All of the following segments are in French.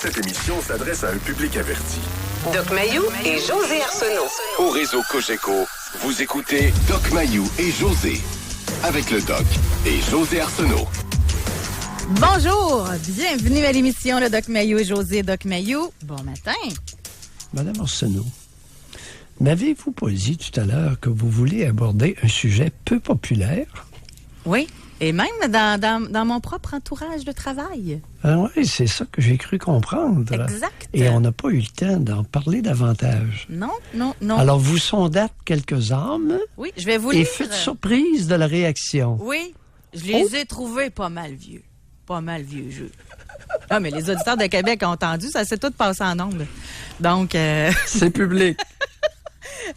Cette émission s'adresse à un public averti. Doc Mayou et José Arsenault. Au réseau Cogeco, vous écoutez Doc Mayou et José. Avec le Doc et José Arsenault. Bonjour, bienvenue à l'émission Le Doc Mayou et José. Doc Mayou, bon matin. Madame Arsenault, m'avez-vous pas dit tout à l'heure que vous voulez aborder un sujet peu populaire? Oui, et même dans mon propre entourage de travail. Ah oui, c'est ça que j'ai cru comprendre. Exact. Et on n'a pas eu le temps d'en parler davantage. Non. Alors, vous sondâtes quelques âmes Oui, je vais vous et lire. faites surprise de la réaction. Oui, je les ai trouvés pas mal vieux. Pas mal vieux jeu. Ah, mais les auditeurs de Québec ont entendu, ça s'est tout passé en ondes. Donc... C'est public.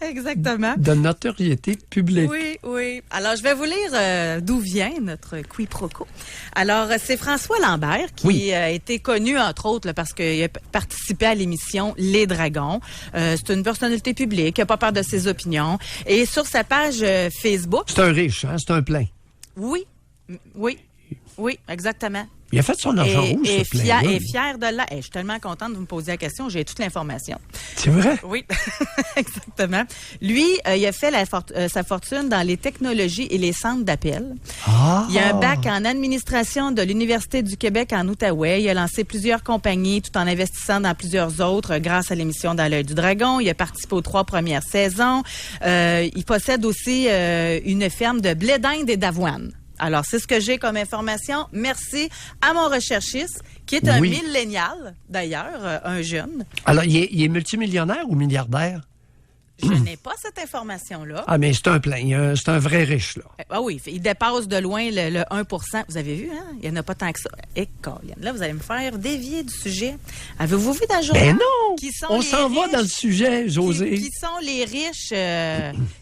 Exactement. De notoriété publique. Oui. Alors, je vais vous lire d'où vient notre quiproquo. Alors, c'est François Lambert qui a été connu, entre autres, là, parce qu'il a participé à l'émission Les Dragons. C'est une personnalité publique, qui n'a pas peur de ses opinions. Et sur sa page Facebook... C'est un riche, hein? C'est un plein. Oui, exactement. Il a fait son argent où, ce plein-là? Et fier de là. Je suis tellement contente de vous me poser la question. J'ai toute l'information. C'est vrai? Oui, exactement. Lui, il a fait sa fortune dans les technologies et les centres d'appel. Ah. Il a un bac en administration de l'Université du Québec en Outaouais. Il a lancé plusieurs compagnies tout en investissant dans plusieurs autres grâce à l'émission Dans l'œil du dragon. Il a participé aux 3 premières saisons. Il possède aussi une ferme de blé d'Inde et d'avoine. Alors, c'est ce que j'ai comme information. Merci à mon recherchiste, qui est un millénial, d'ailleurs, un jeune. Alors, il est multimillionnaire ou milliardaire? Je n'ai pas cette information-là. Ah, mais c'est un plein. C'est un vrai riche, là. Ah oui, il dépasse de loin le 1%. Vous avez vu, hein? Il n'y en a pas tant que ça. Et Colin, là, vous allez me faire dévier du sujet. Avez-vous vu dans le journal? Ben non! On s'en va dans le sujet, José. Qui sont les riches...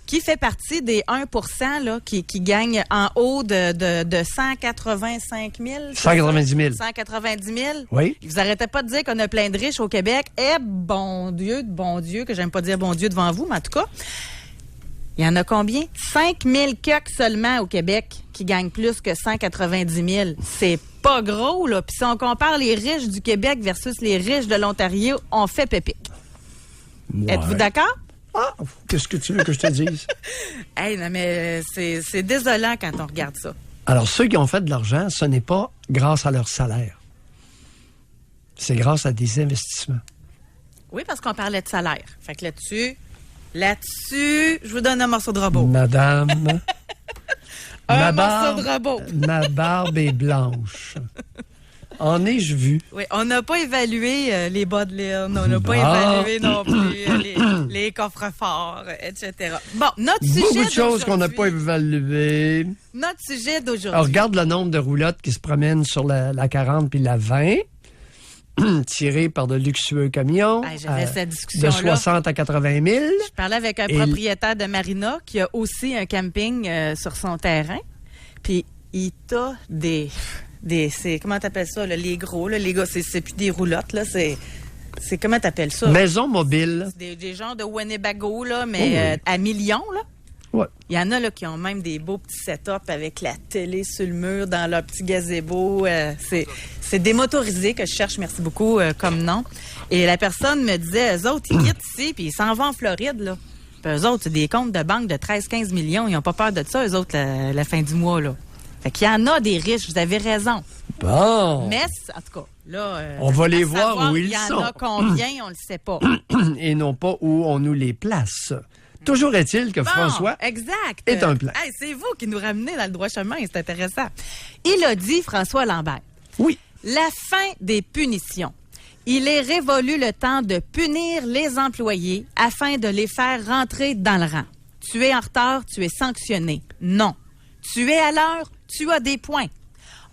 qui fait partie des 1% là, qui gagnent en haut de 185 000? 190 000. 190 000? Oui. Vous arrêtez pas de dire qu'on a plein de riches au Québec. Eh, bon Dieu, que j'aime pas dire bon Dieu devant vous, mais en tout cas, il y en a combien? 5 000 coques seulement au Québec qui gagnent plus que 190 000. C'est pas gros, là. Puis si on compare les riches du Québec versus les riches de l'Ontario, on fait pépique. Ouais. Êtes-vous d'accord? Ah, qu'est-ce que tu veux que je te dise? Hey, non, mais c'est désolant quand on regarde ça. Alors, ceux qui ont fait de l'argent, ce n'est pas grâce à leur salaire. C'est grâce à des investissements. Oui, parce qu'on parlait de salaire. Fait que là-dessus, je vous donne un morceau de robot. Madame, morceau de robot. ma barbe est blanche. En ai-je vu? Oui, on n'a pas évalué les bas de laine, on n'a pas évalué non plus les coffres-forts, etc. Bon, notre sujet Beaucoup de choses qu'on n'a pas évaluées. Notre sujet d'aujourd'hui. Alors, regarde le nombre de roulottes qui se promènent sur la 40 puis la 20, tirées par de luxueux camions. J'avais cette discussion-là. De 60 à 80 000. Je parlais avec un propriétaire de marina qui a aussi un camping sur son terrain. Puis, il t'a comment t'appelles ça, là, les gros, là, les gars, c'est plus des roulottes, là, c'est comment t'appelles ça? Maison mobile. C'est des genres de Winnebago, là, mais à millions, là. Ouais. Il y en a, là, qui ont même des beaux petits setups avec la télé sur le mur dans leur petit gazebo. C'est démotorisé que je cherche, merci beaucoup, comme nom. Et la personne me disait, eux autres, ils quittent ici, puis ils s'en vont en Floride, là. Puis eux autres, c'est des comptes de banque de 13-15 millions. Ils n'ont pas peur de ça, eux autres, la fin du mois, là. Fait qu'il y en a des riches, vous avez raison. Bon. Mais, en tout cas, là... on va les voir où ils sont. Il y en a combien, on le sait pas. Et non pas où on nous les place. Toujours est-il que François est un plein. Hey, c'est vous qui nous ramenez dans le droit chemin, c'est intéressant. Il a dit, François Lambert, oui. La fin des punitions. Il est révolu le temps de punir les employés afin de les faire rentrer dans le rang. Tu es en retard, tu es sanctionné. Non. Tu es à l'heure, tu as des points.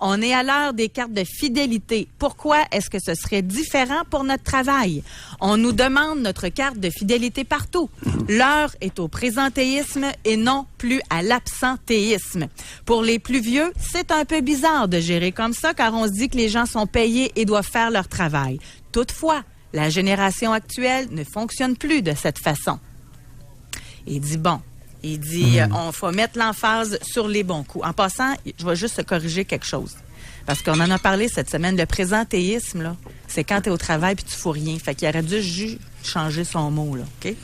On est à l'heure des cartes de fidélité. Pourquoi est-ce que ce serait différent pour notre travail? On nous demande notre carte de fidélité partout. L'heure est au présentéisme et non plus à l'absentéisme. Pour les plus vieux, c'est un peu bizarre de gérer comme ça car on se dit que les gens sont payés et doivent faire leur travail. Toutefois, la génération actuelle ne fonctionne plus de cette façon. Il dit on faut mettre l'emphase sur les bons coups. En passant, je vais juste corriger quelque chose. Parce qu'on en a parlé cette semaine. Le présentéisme, là, c'est quand tu es au travail puis tu fous rien. Fait qu'il aurait dû juste changer son mot, là, OK?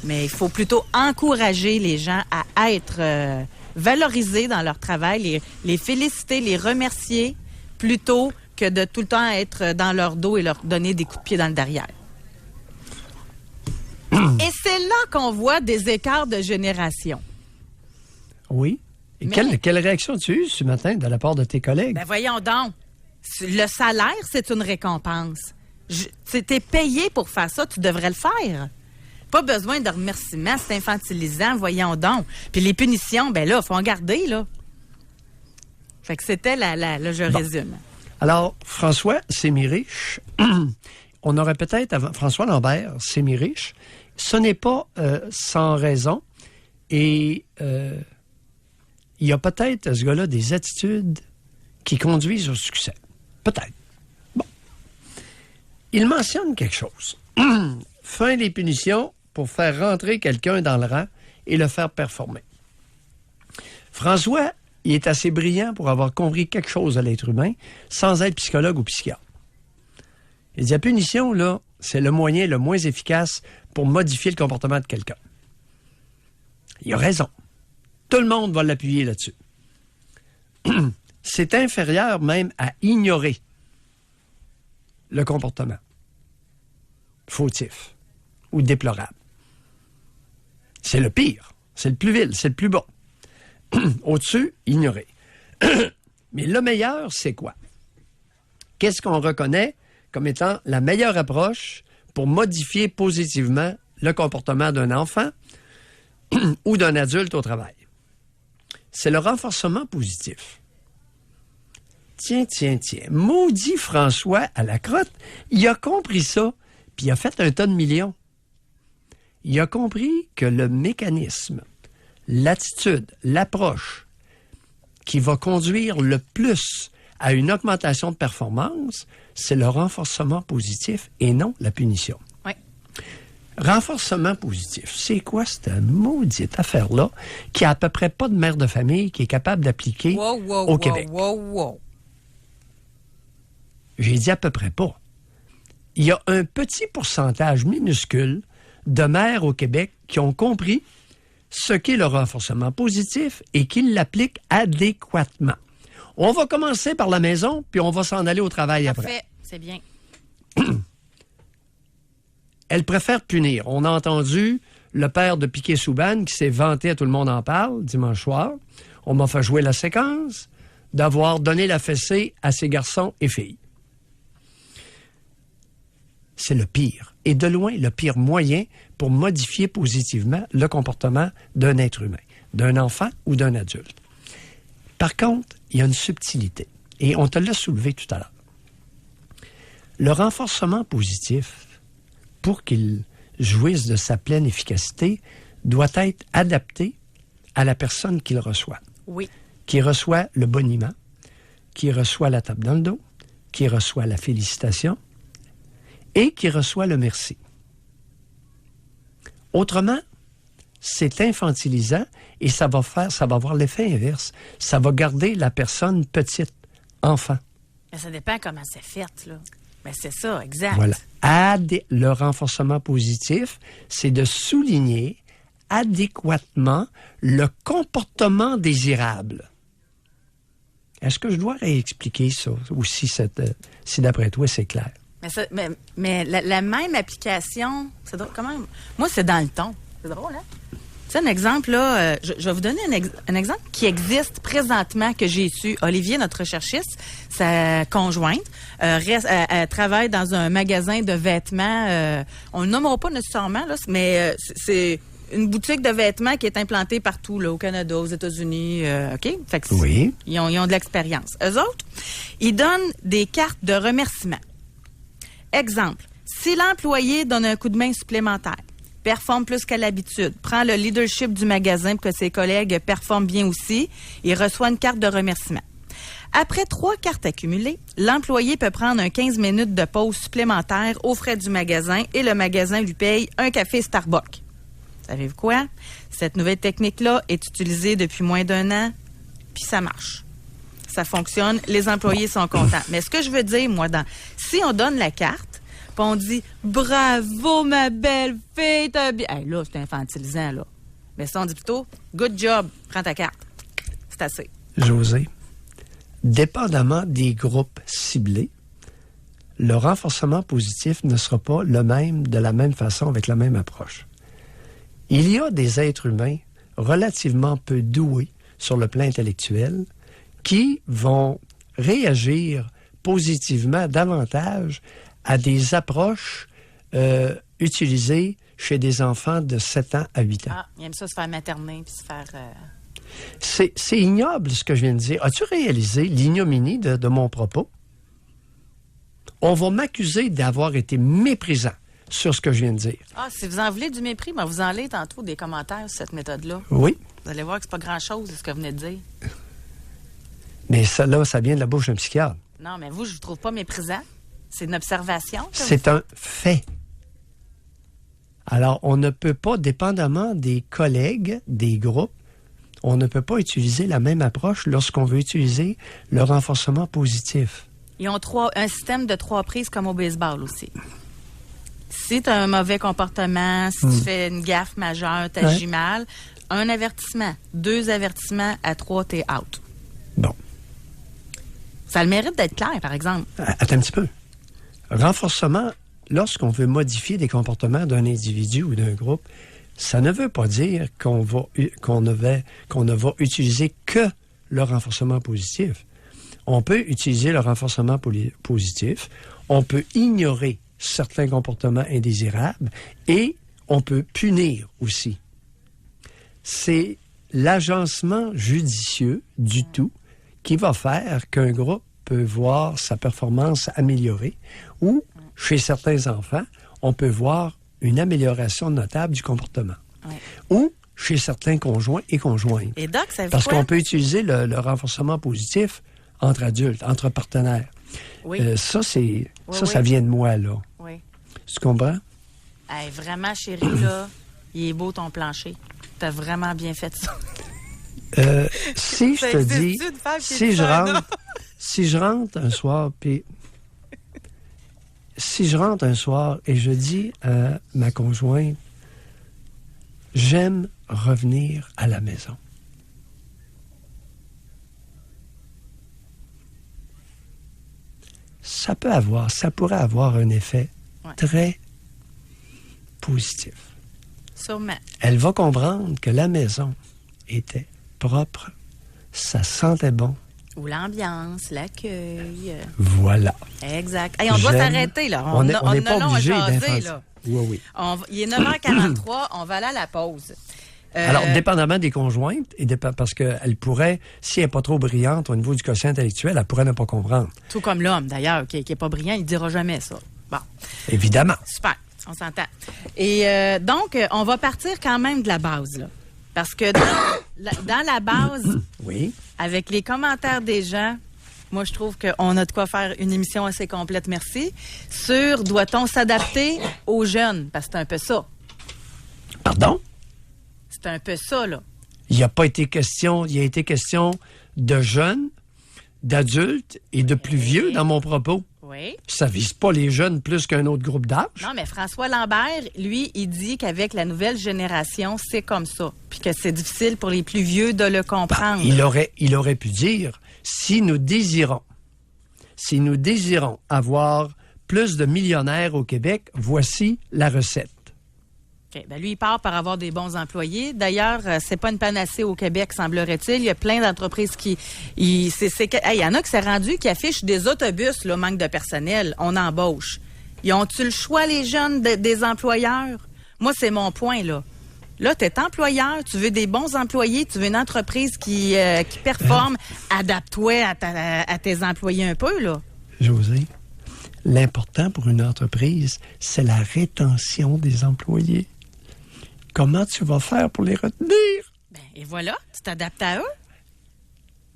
Mais il faut plutôt encourager les gens à être valorisés dans leur travail, les féliciter, les remercier, plutôt que de tout le temps être dans leur dos et leur donner des coups de pied dans le derrière. Et c'est là qu'on voit des écarts de génération. Oui. Et quelle réaction tu as eue ce matin de la part de tes collègues? Ben voyons donc. Le salaire, c'est une récompense. T'es payé pour faire ça, tu devrais le faire. Pas besoin de remerciements, c'est infantilisant, voyons donc. Puis les punitions, ben là, il faut en garder, là. Fait que c'était je résume. Alors, François Sémiriche, on aurait peut-être, François Lambert Sémiriche, ce n'est pas sans raison. Et il y a peut-être, ce gars-là, des attitudes qui conduisent au succès. Peut-être. Bon. Il mentionne quelque chose. Fin des punitions pour faire rentrer quelqu'un dans le rang et le faire performer. François, il est assez brillant pour avoir compris quelque chose de l'être humain sans être psychologue ou psychiatre. Il dit, la punition, là, c'est le moyen le moins efficace pour modifier le comportement de quelqu'un. Il a raison. Tout le monde va l'appuyer là-dessus. C'est inférieur même à ignorer le comportement fautif ou déplorable. C'est le pire, c'est le plus vil, c'est le plus bas. Au-dessus, ignorer. Mais le meilleur, c'est quoi? Qu'est-ce qu'on reconnaît comme étant la meilleure approche pour modifier positivement le comportement d'un enfant ou d'un adulte au travail? C'est le renforcement positif. Tiens. Maudit François à la crotte, il a compris ça, puis il a fait un tas de millions. Il a compris que le mécanisme, l'attitude, l'approche qui va conduire le plus à une augmentation de performance, c'est le renforcement positif et non la punition. Oui. Renforcement positif, c'est quoi cette maudite affaire-là qui a à peu près pas de mère de famille qui est capable d'appliquer au Québec? J'ai dit à peu près pas. Il y a un petit pourcentage minuscule de mères au Québec qui ont compris ce qu'est le renforcement positif et qui l'appliquent adéquatement. On va commencer par la maison, puis on va s'en aller au travail après. Parfait, c'est bien. Elle préfère punir. On a entendu le père de Piquet-Souban qui s'est vanté, à tout le monde en parle, dimanche soir. On m'a fait jouer la séquence d'avoir donné la fessée à ses garçons et filles. C'est le pire. Et de loin, le pire moyen pour modifier positivement le comportement d'un être humain, d'un enfant ou d'un adulte. Par contre, il y a une subtilité. Et on te l'a soulevé tout à l'heure. Le renforcement positif, pour qu'il jouisse de sa pleine efficacité, doit être adapté à la personne qu'il reçoit. Oui. Qui reçoit le boniment, qui reçoit la tape dans le dos, qui reçoit la félicitation et qui reçoit le merci. Autrement, c'est infantilisant et ça va avoir l'effet inverse. Ça va garder la personne petite, enfant. Mais ça dépend comment c'est fait, là. Mais c'est ça, exact. Voilà. Le renforcement positif, c'est de souligner adéquatement le comportement désirable. Est-ce que je dois réexpliquer ça? Ou si d'après toi, c'est clair? Mais la même application, c'est drôle, comment? Moi, c'est dans le ton. C'est drôle, hein? Tu sais, un exemple, là, je vais vous donner un exemple qui existe présentement, que j'ai su. Olivier, notre recherchiste, sa conjointe, elle travaille dans un magasin de vêtements. On ne le nommera pas nécessairement, là, mais c'est une boutique de vêtements qui est implantée partout, là, au Canada, aux États-Unis. OK? Fait que oui. Ils ont de l'expérience. Eux autres, ils donnent des cartes de remerciement. Exemple, si l'employé donne un coup de main supplémentaire, performe plus qu'à l'habitude, prend le leadership du magasin pour que ses collègues performent bien aussi, il reçoit une carte de remerciement. Après 3 cartes accumulées, l'employé peut prendre un 15 minutes de pause supplémentaire aux frais du magasin et le magasin lui paye un café Starbucks. Savez-vous quoi? Cette nouvelle technique-là est utilisée depuis moins d'1 an, puis ça marche. ça fonctionne, les employés sont contents. Mais ce que je veux dire, moi, si on donne la carte, puis on dit « Bravo, ma belle fille, t'as bien... » Hey, là, c'est infantilisant, là. Mais si on dit plutôt « Good job, prends ta carte. » C'est assez. José, dépendamment des groupes ciblés, le renforcement positif ne sera pas le même de la même façon avec la même approche. Il y a des êtres humains relativement peu doués sur le plan intellectuel qui vont réagir positivement davantage à des approches utilisées chez des enfants de 7 ans à 8 ans. Ah, il aime ça se faire materner puis se faire... C'est ignoble ce que je viens de dire. As-tu réalisé l'ignominie de mon propos? On va m'accuser d'avoir été méprisant sur ce que je viens de dire. Ah, si vous en voulez du mépris, ben vous en allez tantôt des commentaires sur cette méthode-là. Oui. Vous allez voir que c'est pas grand-chose ce que vous venez de dire. Mais ça, là, ça vient de la bouche d'un psychiatre. Non, mais vous, je vous trouve pas méprisant. C'est une observation. C'est un fait. Alors, on ne peut pas, dépendamment des collègues, des groupes, on ne peut pas utiliser la même approche lorsqu'on veut utiliser le renforcement positif. Ils ont un système de 3 prises comme au baseball aussi. Si tu as un mauvais comportement, si tu fais une gaffe majeure, tu agis mal, 1 avertissement, 2 avertissements, à 3, tu es out. Bon. Ça a le mérite d'être clair, par exemple. Attends un petit peu. Renforcement, lorsqu'on veut modifier des comportements d'un individu ou d'un groupe, ça ne veut pas dire qu'on ne va utiliser que le renforcement positif. On peut utiliser le renforcement positif, on peut ignorer certains comportements indésirables et on peut punir aussi. C'est l'agencement judicieux du tout qui va faire qu'un groupe peut voir sa performance améliorée ou, chez certains enfants, on peut voir une amélioration notable du comportement. Oui. Ou chez certains conjoints et conjointes. Et Doc, ça veut Parce quoi? qu'on peut utiliser le renforcement positif entre adultes, entre partenaires. Oui. Ça Oui. vient de moi, là. Oui. Tu comprends? Hey, vraiment, chérie, là, il est beau ton plancher. T'as vraiment bien fait ça. Si je te dis, si je rentre un soir, puis si je rentre un soir et je dis à ma conjointe, j'aime revenir à la maison. Ça pourrait avoir un effet très positif. Sûrement. Elle va comprendre que la maison était propre, ça sentait bon. Ou l'ambiance, l'accueil. Voilà. Exact. Hey, on doit s'arrêter, là. On n'est pas obligé d'infantiler. là. Oui. Il est 9h43, on va aller à la pause. Alors, dépendamment des conjointes, parce qu'elle pourrait, si elle n'est pas trop brillante au niveau du quotient intellectuel, elle pourrait ne pas comprendre. Tout comme l'homme, d'ailleurs, qui n'est pas brillant, il ne dira jamais ça. Bon. Évidemment. Super, on s'entend. Et donc, on va partir quand même de la base, là. Parce que dans la base, oui, avec les commentaires des gens, moi, je trouve qu'on a de quoi faire une émission assez complète, merci, sur doit-on s'adapter aux jeunes? Parce que c'est un peu ça. Pardon? C'est un peu ça, là. Il y a été question de jeunes, d'adultes et de plus vieux dans mon propos. Oui. Ça vise pas les jeunes plus qu'un autre groupe d'âge. Non, mais François Lambert, lui, il dit qu'avec la nouvelle génération, c'est comme ça. Puis que c'est difficile pour les plus vieux de le comprendre. Il aurait pu dire, si nous désirons avoir plus de millionnaires au Québec, voici la recette. Okay. Ben lui, il part par avoir des bons employés. D'ailleurs, c'est pas une panacée au Québec, semblerait-il. Il y a plein d'entreprises il y en a qui s'est rendu qui affichent des autobus, là, manque de personnel. On embauche. Ils ont-tu le choix, les jeunes, des employeurs? Moi, c'est mon point, là. Là, tu es employeur, tu veux des bons employés, tu veux une entreprise qui performe. Adapte-toi à tes employés un peu, là. José, l'important pour une entreprise, c'est la rétention des employés. Comment tu vas faire pour les retenir? Ben, et voilà, tu t'adaptes à eux.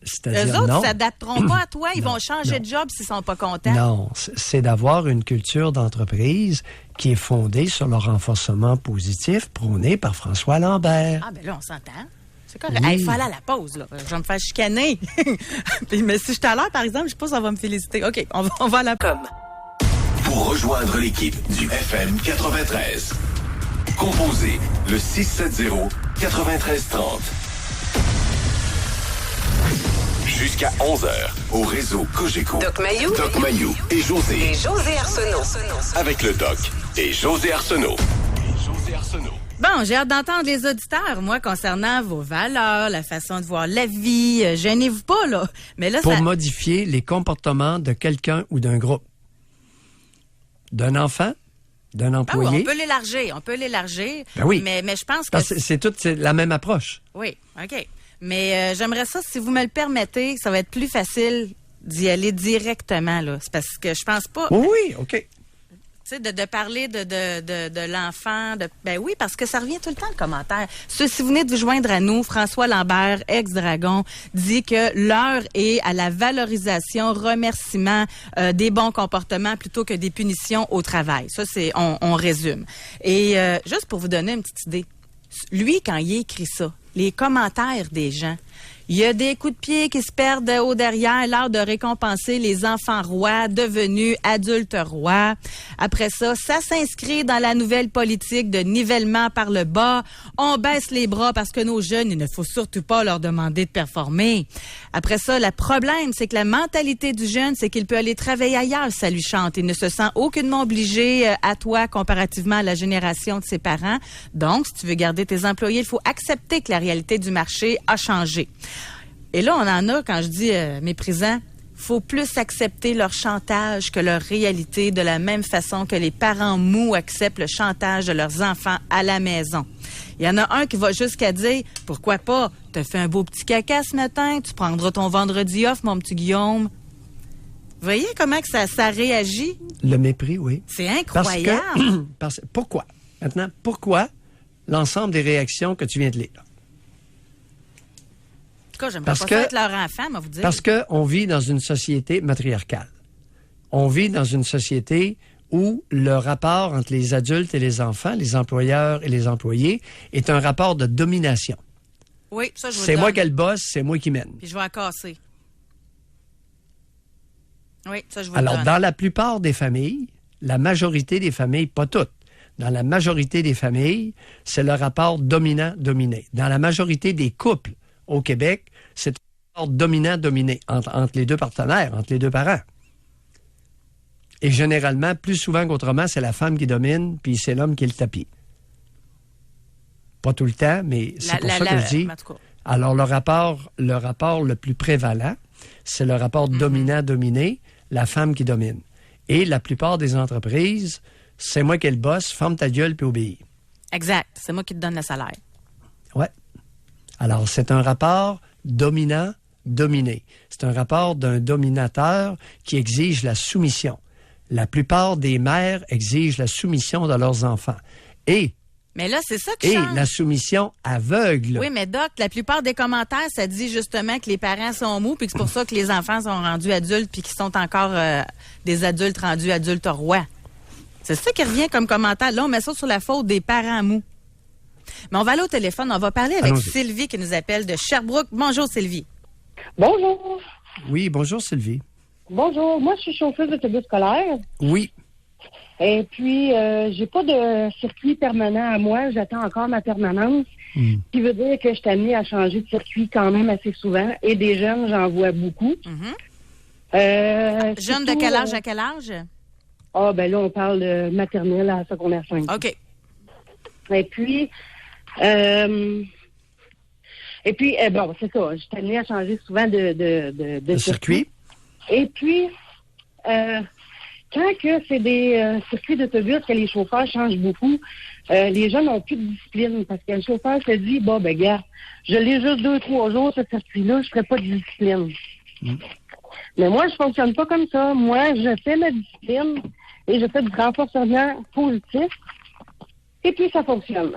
C'est-à-dire, eux autres, non. ils s'adapteront pas à toi. Ils Non, vont changer non. de job s'ils sont pas contents. Non, c'est d'avoir une culture d'entreprise qui est fondée sur le renforcement positif prôné par François Lambert. Ah, ben là, on s'entend. C'est correct. Oui. Il faut aller à la pause, là. Je vais me faire chicaner. Mais si je suis à l'heure, par exemple, je sais pas si ça va me féliciter. OK, on va à la pause. Pour rejoindre l'équipe du FM 93, composez le 670-9330. Jusqu'à 11h, au réseau Cogeco. Doc Mayou. Doc Mayou et José. Et José Arsenault. Avec le Doc et José Arsenault. Bon, j'ai hâte d'entendre les auditeurs, moi, concernant vos valeurs, la façon de voir la vie. Gênez-vous pas, là. Mais là, Pour ça... modifier les comportements de quelqu'un ou d'un groupe. D'un enfant, d'un Ah oui, employé. on peut l'élargir. Ben oui. Mais je pense que... Parce que c'est la même approche. Oui, OK. Mais j'aimerais ça, si vous me le permettez, ça va être plus facile d'y aller directement, là. C'est parce que je pense pas... Oui, OK. Tu sais, de parler de l'enfant, ben oui, parce que ça revient tout le temps, le commentaire. Si vous venez de vous joindre à nous, François Lambert, ex-Dragon, dit que l'heure est à la valorisation, remerciement des bons comportements plutôt que des punitions au travail. Ça, on résume. Et juste pour vous donner une petite idée, lui, quand il écrit ça, les commentaires des gens, il y a des coups de pied qui se perdent au derrière, l'heure de récompenser les enfants rois devenus adultes rois. Après ça s'inscrit dans la nouvelle politique de nivellement par le bas. On baisse les bras parce que nos jeunes, il ne faut surtout pas leur demander de performer. Après ça, le problème, c'est que la mentalité du jeune, c'est qu'il peut aller travailler ailleurs si ça lui chante. Il ne se sent aucunement obligé à toi comparativement à la génération de ses parents. Donc, si tu veux garder tes employés, il faut accepter que la réalité du marché a changé. Et là, on en a, quand je dis méprisant, faut plus accepter leur chantage que leur réalité, de la même façon que les parents mous acceptent le chantage de leurs enfants à la maison. Il y en a un qui va jusqu'à dire, pourquoi pas, t'as fait un beau petit caca ce matin, tu prendras ton vendredi off, mon petit Guillaume. Vous voyez comment que ça réagit? Le mépris, oui. C'est incroyable. Pourquoi? Maintenant, pourquoi l'ensemble des réactions que tu viens de lire? En tout cas, j'aimerais pas ça être leur enfant, moi, vous dire. Parce qu'on vit dans une société matriarcale. On vit dans une société où le rapport entre les adultes et les enfants, les employeurs et les employés, est un rapport de domination. Oui, ça, je vous le C'est donne. moi qui le bosse, c'est moi qui mène. Puis je vais la casser. Oui, ça, je vous Alors, le donne. dans la plupart des familles, la majorité des familles, pas toutes, dans la majorité des familles, c'est le rapport dominant-dominé. Dans la majorité des couples au Québec, c'est un rapport dominant-dominé entre les deux partenaires, entre les deux parents. Et généralement, plus souvent qu'autrement, c'est la femme qui domine, puis c'est l'homme qui est le tapis. Pas tout le temps, mais c'est pour ça que je dis. En tout cas. Alors, le rapport le plus prévalent, c'est le rapport dominant-dominé, la femme qui domine. Et la plupart des entreprises, c'est moi qui le boss, ferme ta gueule puis obéis. Exact. C'est moi qui te donne le salaire. Ouais. Alors, c'est un rapport dominant-dominé. C'est un rapport d'un dominateur qui exige la soumission. La plupart des mères exigent la soumission de leurs enfants. Mais là, c'est ça qui Et change. la soumission aveugle. Oui, mais Doc, la plupart des commentaires, ça dit justement que les parents sont mous, puis que c'est pour ça que les enfants sont rendus adultes, puis qu'ils sont encore des adultes rendus adultes rois. C'est ça qui revient comme commentaire. Là, on met ça sur la faute des parents mous. Mais on va aller au téléphone. On va parler avec Allons-y. Sylvie qui nous appelle de Sherbrooke. Bonjour, Sylvie. Bonjour. Oui, bonjour Sylvie. Bonjour. Moi, je suis chauffeuse d'autobus scolaire. Oui. Et puis, j'ai pas de circuit permanent à moi. J'attends encore ma permanence. Ce qui veut dire que je suis amenée à changer de circuit quand même assez souvent. Et des jeunes, j'en vois beaucoup. Jeune de Surtout, quel âge à quel âge? Ah, ben là, on parle de maternelle à secondaire 5. OK. Et puis, bon, c'est ça. Je suis amenée à changer souvent de circuit. Et puis, quand que c'est des circuits d'autobus que les chauffeurs changent beaucoup, les gens n'ont plus de discipline parce que le chauffeur se dit, bon, ben, gars, je l'ai juste 2-3 jours, ce circuit-là, je ferai pas de discipline. Mais moi, je fonctionne pas comme ça. Moi, je fais ma discipline et je fais du renforcement positif. Et puis, ça fonctionne.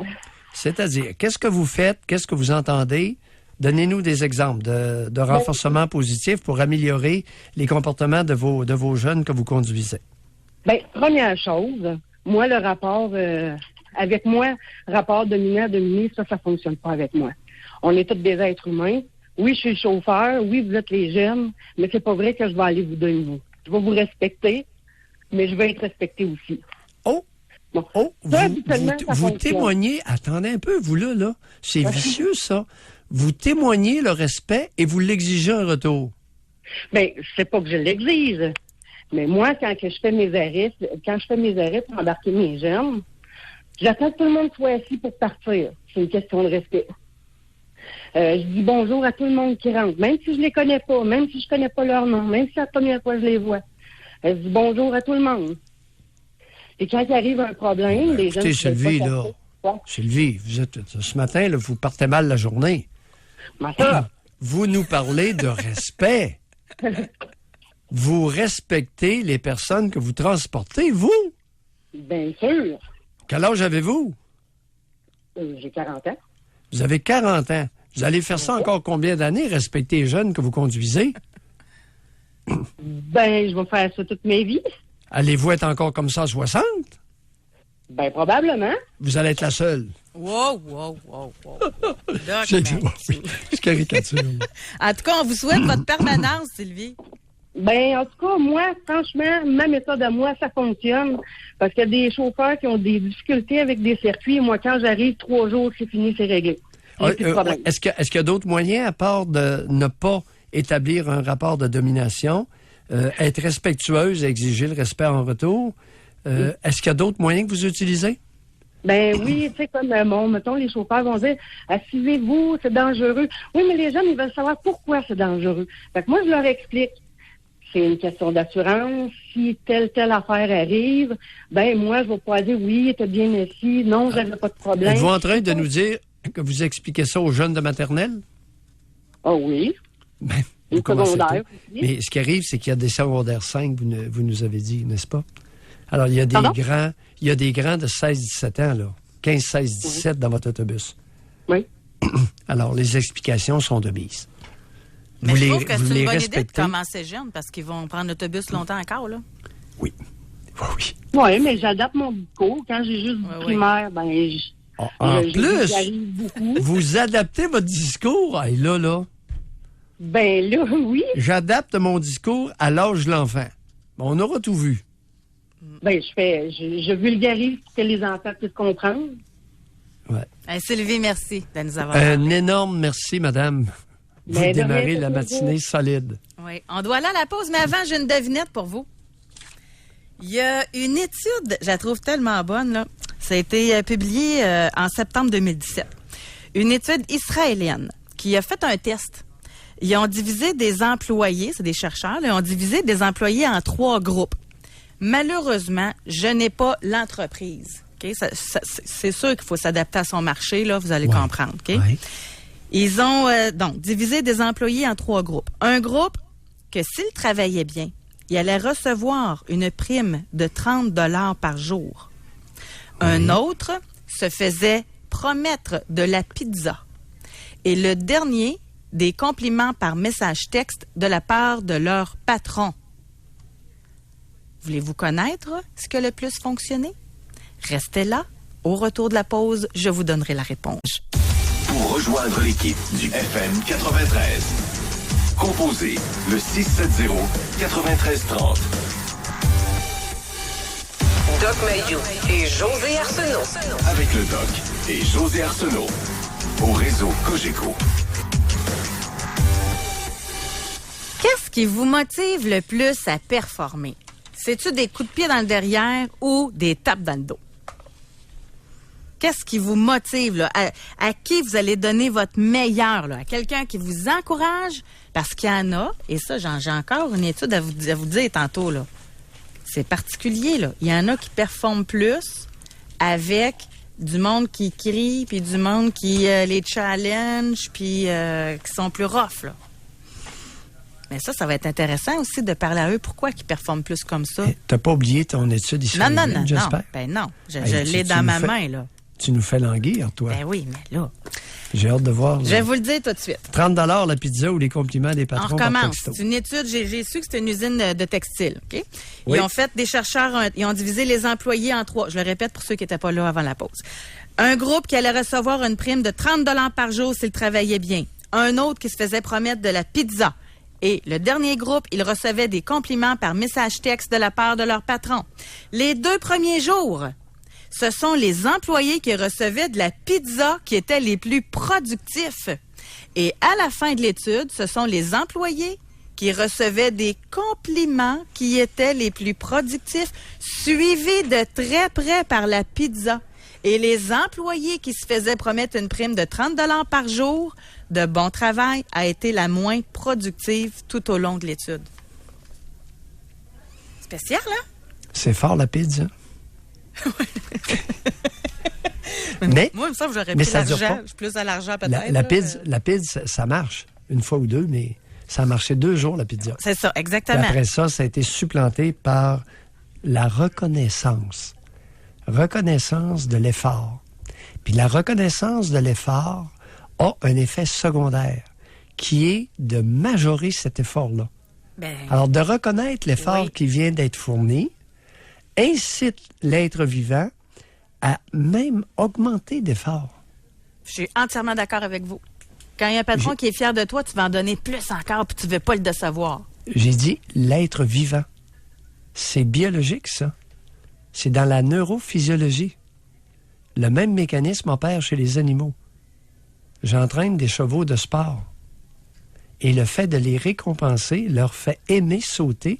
C'est-à-dire, qu'est-ce que vous faites? Qu'est-ce que vous entendez? Donnez-nous des exemples de renforcement positif pour améliorer les comportements de vos jeunes que vous conduisez. Bien, première chose, moi, le rapport avec moi, rapport dominant-dominé, ça fonctionne pas avec moi. On est tous des êtres humains. Oui, je suis le chauffeur. Oui, vous êtes les jeunes. Mais c'est pas vrai que je vais aller vous donner vous. Je vais vous respecter, mais je vais être respecté aussi. Oh! Bon. Oh, Ça, habituellement, ça vous fonctionne. témoignez, attendez un peu, vous là. C'est vicieux, ça. Vous témoignez le respect et vous l'exigez en retour. Ben, c'est pas que je l'exige. Mais moi, quand je fais mes arrêts pour embarquer mes jeunes, j'attends que tout le monde soit assis pour partir. C'est une question de respect. Je dis bonjour à tout le monde qui rentre, même si je les connais pas, même si je connais pas leur nom, même si c'est la première fois que je les vois. Je dis bonjour à tout le monde. Et quand il arrive un problème, les jeunes... Écoutez, Sylvie, là, Sylvie, vous êtes, ce matin, là, vous partez mal la journée. Mais ça, Vous nous parlez de respect. Vous respectez les personnes que vous transportez, vous? bien sûr, Quel âge avez-vous? j'ai 40 ans. Vous avez 40 ans. Vous allez faire ça encore combien d'années, respecter les jeunes que vous conduisez? Ben, je vais faire ça toute ma vie. Allez-vous être encore comme ça à 60? Ben, probablement. Vous allez être la seule. Wow. Doc J'ai Mayou. oui, je caricature. En tout cas, on vous souhaite votre permanence, Sylvie. Ben, en tout cas, moi, franchement, ma méthode à moi, ça fonctionne. Parce qu'il y a des chauffeurs qui ont des difficultés avec des circuits. Moi, quand j'arrive, 3 jours, c'est fini, c'est réglé. J'ai plus de problème. Est-ce qu'il y a d'autres moyens, à part de ne pas établir un rapport de domination, être respectueuse et exiger le respect en retour? Est-ce qu'il y a d'autres moyens que vous utilisez? Ben oui, tu sais, comme, mettons, les chauffeurs vont dire, assisez-vous, c'est dangereux. Oui, mais les jeunes, ils veulent savoir pourquoi c'est dangereux. Fait que moi, je leur explique. C'est une question d'assurance. Si telle affaire arrive, ben moi, je vais pas dire oui, t'es bien assis. Non, j'avais pas de problème. Êtes-vous en train de nous dire que vous expliquez ça aux jeunes de maternelle? Ah oui. Ben, Et vous commencez secondaire tôt. aussi. Mais ce qui arrive, c'est qu'il y a des secondaires 5, vous nous avez dit, n'est-ce pas? Alors, il y a des Pardon? grands, de 16-17 ans, là. 15, 16, 17 dans votre autobus. Oui. Alors, les explications sont de mise. Mais je trouve que vous c'est les une bonne idée de respectez? commencer jeune parce qu'ils vont prendre l'autobus longtemps encore, là. Oui. Oui. Oui, mais j'adapte mon discours. Quand j'ai juste du Oui. primaire, ben, En je plus, j'arrive beaucoup. vous adaptez votre discours. Hey, là. Ben là, oui. J'adapte mon discours à l'âge de l'enfant. Bon, on aura tout vu. Ben, je vulgarise pour que les enfants puissent comprendre. Ouais. Hey, Sylvie, merci de nous avoir Un parlé. énorme merci, madame. Vous Ben, de démarrez rien, la c'est matinée solide. Oui, on doit aller à la pause, mais avant, j'ai une devinette pour vous. Il y a une étude, je la trouve tellement bonne, là. Ça a été publié en septembre 2017. Une étude israélienne qui a fait un test. Ils ont divisé des employés, c'est des chercheurs, là, ils ont divisé des employés en 3 groupes. Malheureusement, je n'ai pas l'entreprise. Okay? C'est sûr qu'il faut s'adapter à son marché, là, vous allez comprendre. Okay? Ouais. Ils ont donc divisé des employés en 3 groupes. Un groupe que s'il travaillait bien, il allait recevoir une prime de 30 $ par jour. Un autre se faisait promettre de la pizza. Et le dernier, des compliments par message texte de la part de leur patron. Voulez-vous connaître ce qui a le plus fonctionné? Restez là. Au retour de la pause, je vous donnerai la réponse. Pour rejoindre l'équipe du FM 93, composez le 670-9330. Doc Mayou et José Arsenault. Avec le Doc et José Arsenault. Au réseau Cogeco. Qu'est-ce qui vous motive le plus à performer? C'est-tu des coups de pied dans le derrière ou des tapes dans le dos? Qu'est-ce qui vous motive, là? À qui vous allez donner votre meilleur, là? À quelqu'un qui vous encourage? Parce qu'il y en a, et ça, j'ai encore une étude à vous dire tantôt, là. C'est particulier, là. Il y en a qui performent plus avec du monde qui crie, puis du monde qui les challenge, puis qui sont plus rough, là. Mais ça va être intéressant aussi de parler à eux. Pourquoi ils performent plus comme ça? T'as pas oublié ton étude ici? Non, j'espère. Ben non. Je Hey, l'ai tu dans nous ma fais- main, là. Tu nous fais languir, toi. Ben oui, mais là, J'ai hâte de voir. je vais vous le dire tout de suite. 30 $ la pizza ou les compliments des On patrons par recommence. texto. C'est une étude, j'ai su que c'était une usine de textile. OK? Oui. Ils ont fait, des chercheurs, ils ont divisé les employés en 3. Je le répète pour ceux qui n'étaient pas là avant la pause. Un groupe qui allait recevoir une prime de 30 $ par jour s'il travaillait bien. Un autre qui se faisait promettre de la pizza. Et le dernier groupe, il recevait des compliments par message texte de la part de leur patron. Les 2 premiers jours, ce sont les employés qui recevaient de la pizza qui étaient les plus productifs. Et à la fin de l'étude, ce sont les employés qui recevaient des compliments qui étaient les plus productifs, suivis de très près par la pizza. Et les employés qui se faisaient promettre une prime de 30 $ par jour de bon travail a été la moins productive tout au long de l'étude. Spécial, hein? C'est fort, la pizza. Mais, moi, il me semble que j'aurais mais plus ça dure l'argent. pas. Je suis plus à l'argent, peut-être. La pizza, ça marche. Une fois ou deux, mais ça a marché 2 jours, la pizza. C'est ça, Puis exactement. après ça a été supplanté par la reconnaissance. Reconnaissance de l'effort. Puis la reconnaissance de l'effort a un effet secondaire qui est de majorer cet effort-là. Ben, Alors, de reconnaître l'effort Oui. qui vient d'être fourni incite l'être vivant à même augmenter d'effort. je suis entièrement d'accord avec vous. Quand il y a un patron qui est fier de toi, tu vas en donner plus encore, puis tu ne veux pas le décevoir. J'ai dit l'être vivant. C'est biologique, ça. C'est dans la neurophysiologie. Le même mécanisme opère chez les animaux. J'entraîne des chevaux de sport. Et le fait de les récompenser leur fait aimer sauter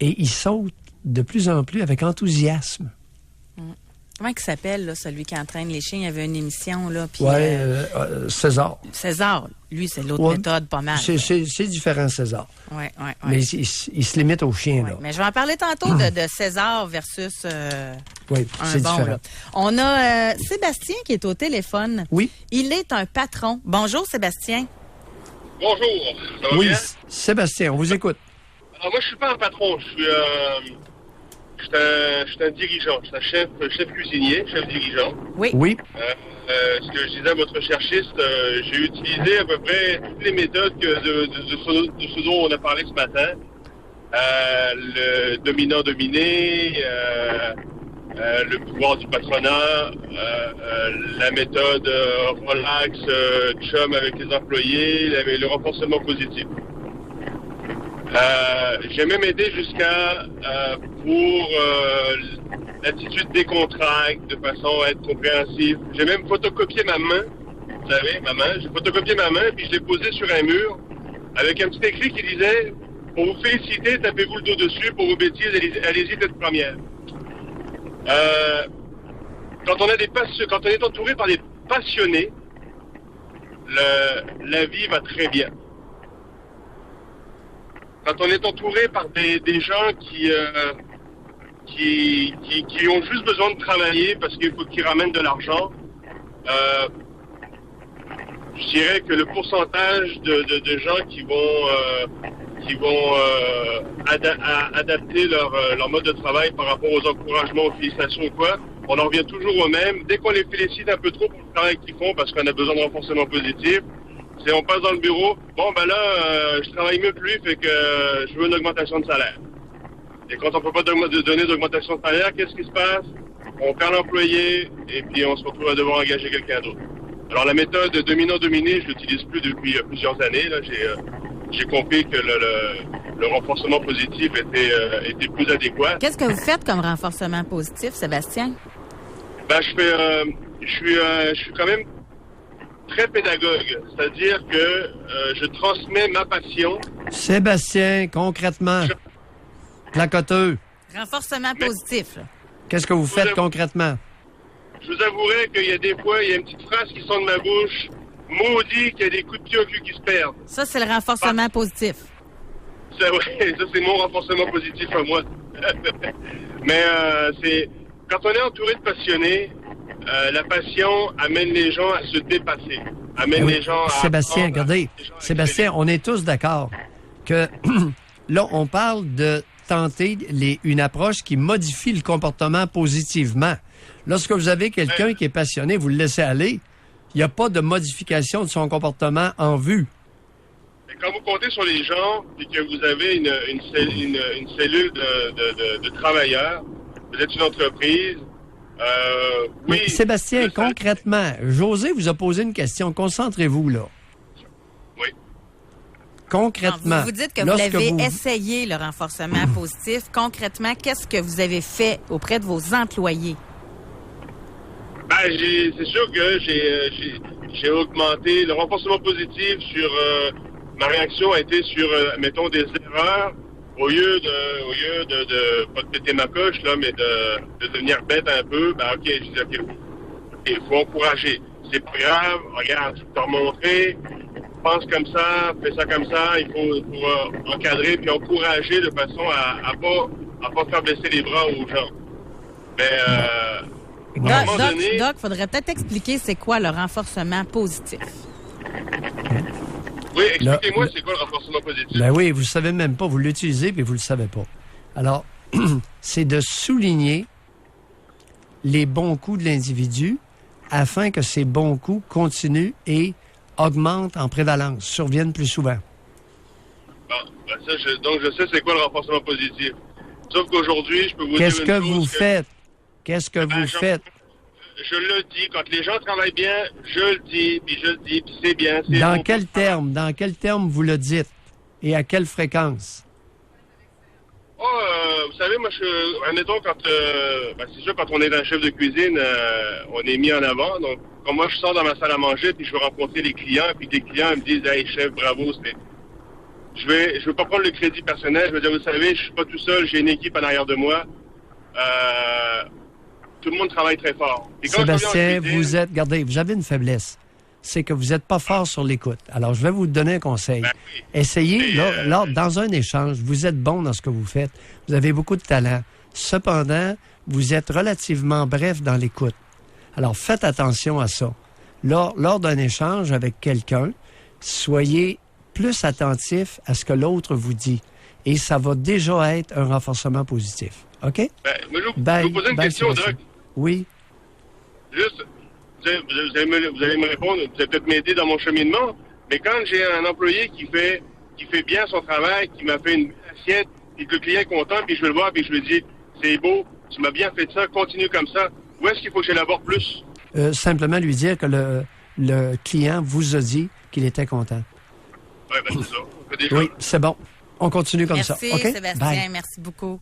et ils sautent de plus en plus avec enthousiasme. Comment il s'appelle, là, celui qui entraîne les chiens? Il y avait une émission, là. Puis, César. César, lui, c'est l'autre Ouais. méthode, pas mal. C'est différent, César. Oui, oui, oui. Mais il se limite aux chiens, Ouais, là. mais je vais en parler tantôt de César versus Oui, un c'est bon. différent. Là. On a Sébastien qui est au téléphone. Oui. Il est un patron. Bonjour, Sébastien. Bonjour, ça va Oui, bien? Sébastien, on vous écoute. Alors moi, je suis pas un patron, je suis un dirigeant, je suis un chef cuisinier, chef dirigeant. Oui. Oui, Ce que je disais à votre cherchiste, j'ai utilisé à peu près toutes les méthodes de ce dont on a parlé ce matin. Le dominant-dominé, le pouvoir du patronat, la méthode relax, chum avec les employés, le renforcement positif. J'ai même aidé jusqu'à pour l'attitude décontracte, de façon à être compréhensif. J'ai même photocopié ma main, vous savez, ma main. J'ai photocopié ma main, puis je l'ai posée sur un mur, avec un petit écrit qui disait « Pour vous féliciter, tapez-vous le dos dessus, pour vos bêtises, allez-y tête première. » Quand on est entouré par des passionnés, la vie va très bien. Quand on est entouré par des gens qui ont juste besoin de travailler parce qu'il faut qu'ils ramènent de l'argent, je dirais que le pourcentage de gens qui vont adapter leur mode de travail par rapport aux encouragements, aux félicitations ou quoi, on en revient toujours au même. Dès qu'on les félicite un peu trop pour le travail qu'ils font parce qu'on a besoin de renforcement positif, c'est on passe dans le bureau, bon ben là, je travaille mieux que lui, fait que je veux une augmentation de salaire. Et quand on peut pas donner d'augmentation de salaire, qu'est-ce qui se passe? On perd l'employé et puis on se retrouve à devoir engager quelqu'un d'autre. Alors la méthode dominant-dominé, je l'utilise plus depuis plusieurs années. Là, j'ai compris que le renforcement positif était plus adéquat. Qu'est-ce que vous faites comme renforcement positif, Sébastien? Ben, je suis quand même très pédagogue, c'est-à-dire que je transmets ma passion. Sébastien, concrètement, placoteux, Renforcement positif, là. qu'est-ce que vous faites concrètement? Je vous avouerai qu'il y a des fois, il y a une petite phrase qui sort de ma bouche. Maudit qu'il y a des coups de pied au cul qui se perdent. Ça, c'est le renforcement positif. Ça, ouais, ça c'est mon renforcement positif à moi. Mais c'est quand on est entouré de passionnés, la passion amène les gens à se dépasser. Amène Oui. les gens à... Sébastien, apprendre regardez, les gens à Sébastien, on est tous d'accord que là, on parle de tenter une approche qui modifie le comportement positivement. Lorsque vous avez quelqu'un qui est passionné, vous le laissez aller, il n'y a pas de modification de son comportement en vue. Et quand vous comptez sur les gens et que vous avez une cellule de travailleurs, vous êtes une entreprise, Mais Oui. Sébastien, je- concrètement, José vous a posé une question. Concentrez-vous, là. Oui. Concrètement. Vous dites que vous lorsque l'avez essayé, le renforcement positif. Concrètement, qu'est-ce que vous avez fait auprès de vos employés? Ben, c'est sûr que j'ai augmenté le renforcement positif sur ma réaction a été sur mettons des erreurs au lieu de pas de péter ma coche là, mais de devenir bête un peu. Ben ok, je dis ok, il faut encourager. C'est pas grave, regarde, je vais te remontrer. Pense comme ça, fais ça comme ça. Il faut encadrer puis encourager de façon à pas faire baisser les bras aux gens. Mais à un moment donné, Doc, faudrait peut-être expliquer c'est quoi le renforcement positif. oui, expliquez-moi Là, c'est quoi le renforcement positif. Ben oui, vous ne savez même pas, vous l'utilisez, puis vous ne le savez pas. Alors, c'est de souligner les bons coups de l'individu afin que ces bons coups continuent et augmentent en prévalence, surviennent plus souvent. Bon, ben ça, donc je sais c'est quoi le renforcement positif. Sauf qu'aujourd'hui, je peux vous Qu'est-ce dire que une chose vous faites? Qu'est-ce que vous faites? Je le dis, quand les gens travaillent bien, je le dis, puis c'est bien. C'est Dans bon. quel terme vous le dites? Et à quelle fréquence? Vous savez, moi, admettons, c'est sûr, quand on est un chef de cuisine, on est mis en avant. Donc, quand moi, je sors dans ma salle à manger, puis je veux rencontrer les clients, puis les clients me disent, hey, chef, bravo, je veux pas prendre le crédit personnel. Je veux dire, vous savez, je suis pas tout seul, j'ai une équipe en arrière de moi. Tout le monde travaille très fort. Et quand Sébastien, je reviens en cuisine, regardez, vous avez une faiblesse. C'est que vous n'êtes pas fort sur l'écoute. Alors, je vais vous donner un conseil. Ben oui. Essayez, Mais, là, dans un échange, vous êtes bon dans ce que vous faites. Vous avez beaucoup de talent. Cependant, vous êtes relativement bref dans l'écoute. Alors, faites attention à ça. Lors d'un échange avec quelqu'un, soyez plus attentif à ce que l'autre vous dit. Et ça va déjà être un renforcement positif. OK? moi, je vous poser une question, Sébastien. Doc. Oui. Juste, vous allez me répondre, vous allez peut-être m'aider dans mon cheminement, mais quand j'ai un employé qui fait bien son travail, qui m'a fait une assiette, et que le client est content, puis je vais le voir, puis je lui dis, c'est beau, tu m'as bien fait ça, continue comme ça, où est-ce qu'il faut que j'élabore plus? Simplement lui dire que le client vous a dit qu'il était content. Oui, ben c'est ça. On fait des choses. Oui, c'est bon. On continue comme ça. Merci, OK? Sébastien. Bye. Merci beaucoup.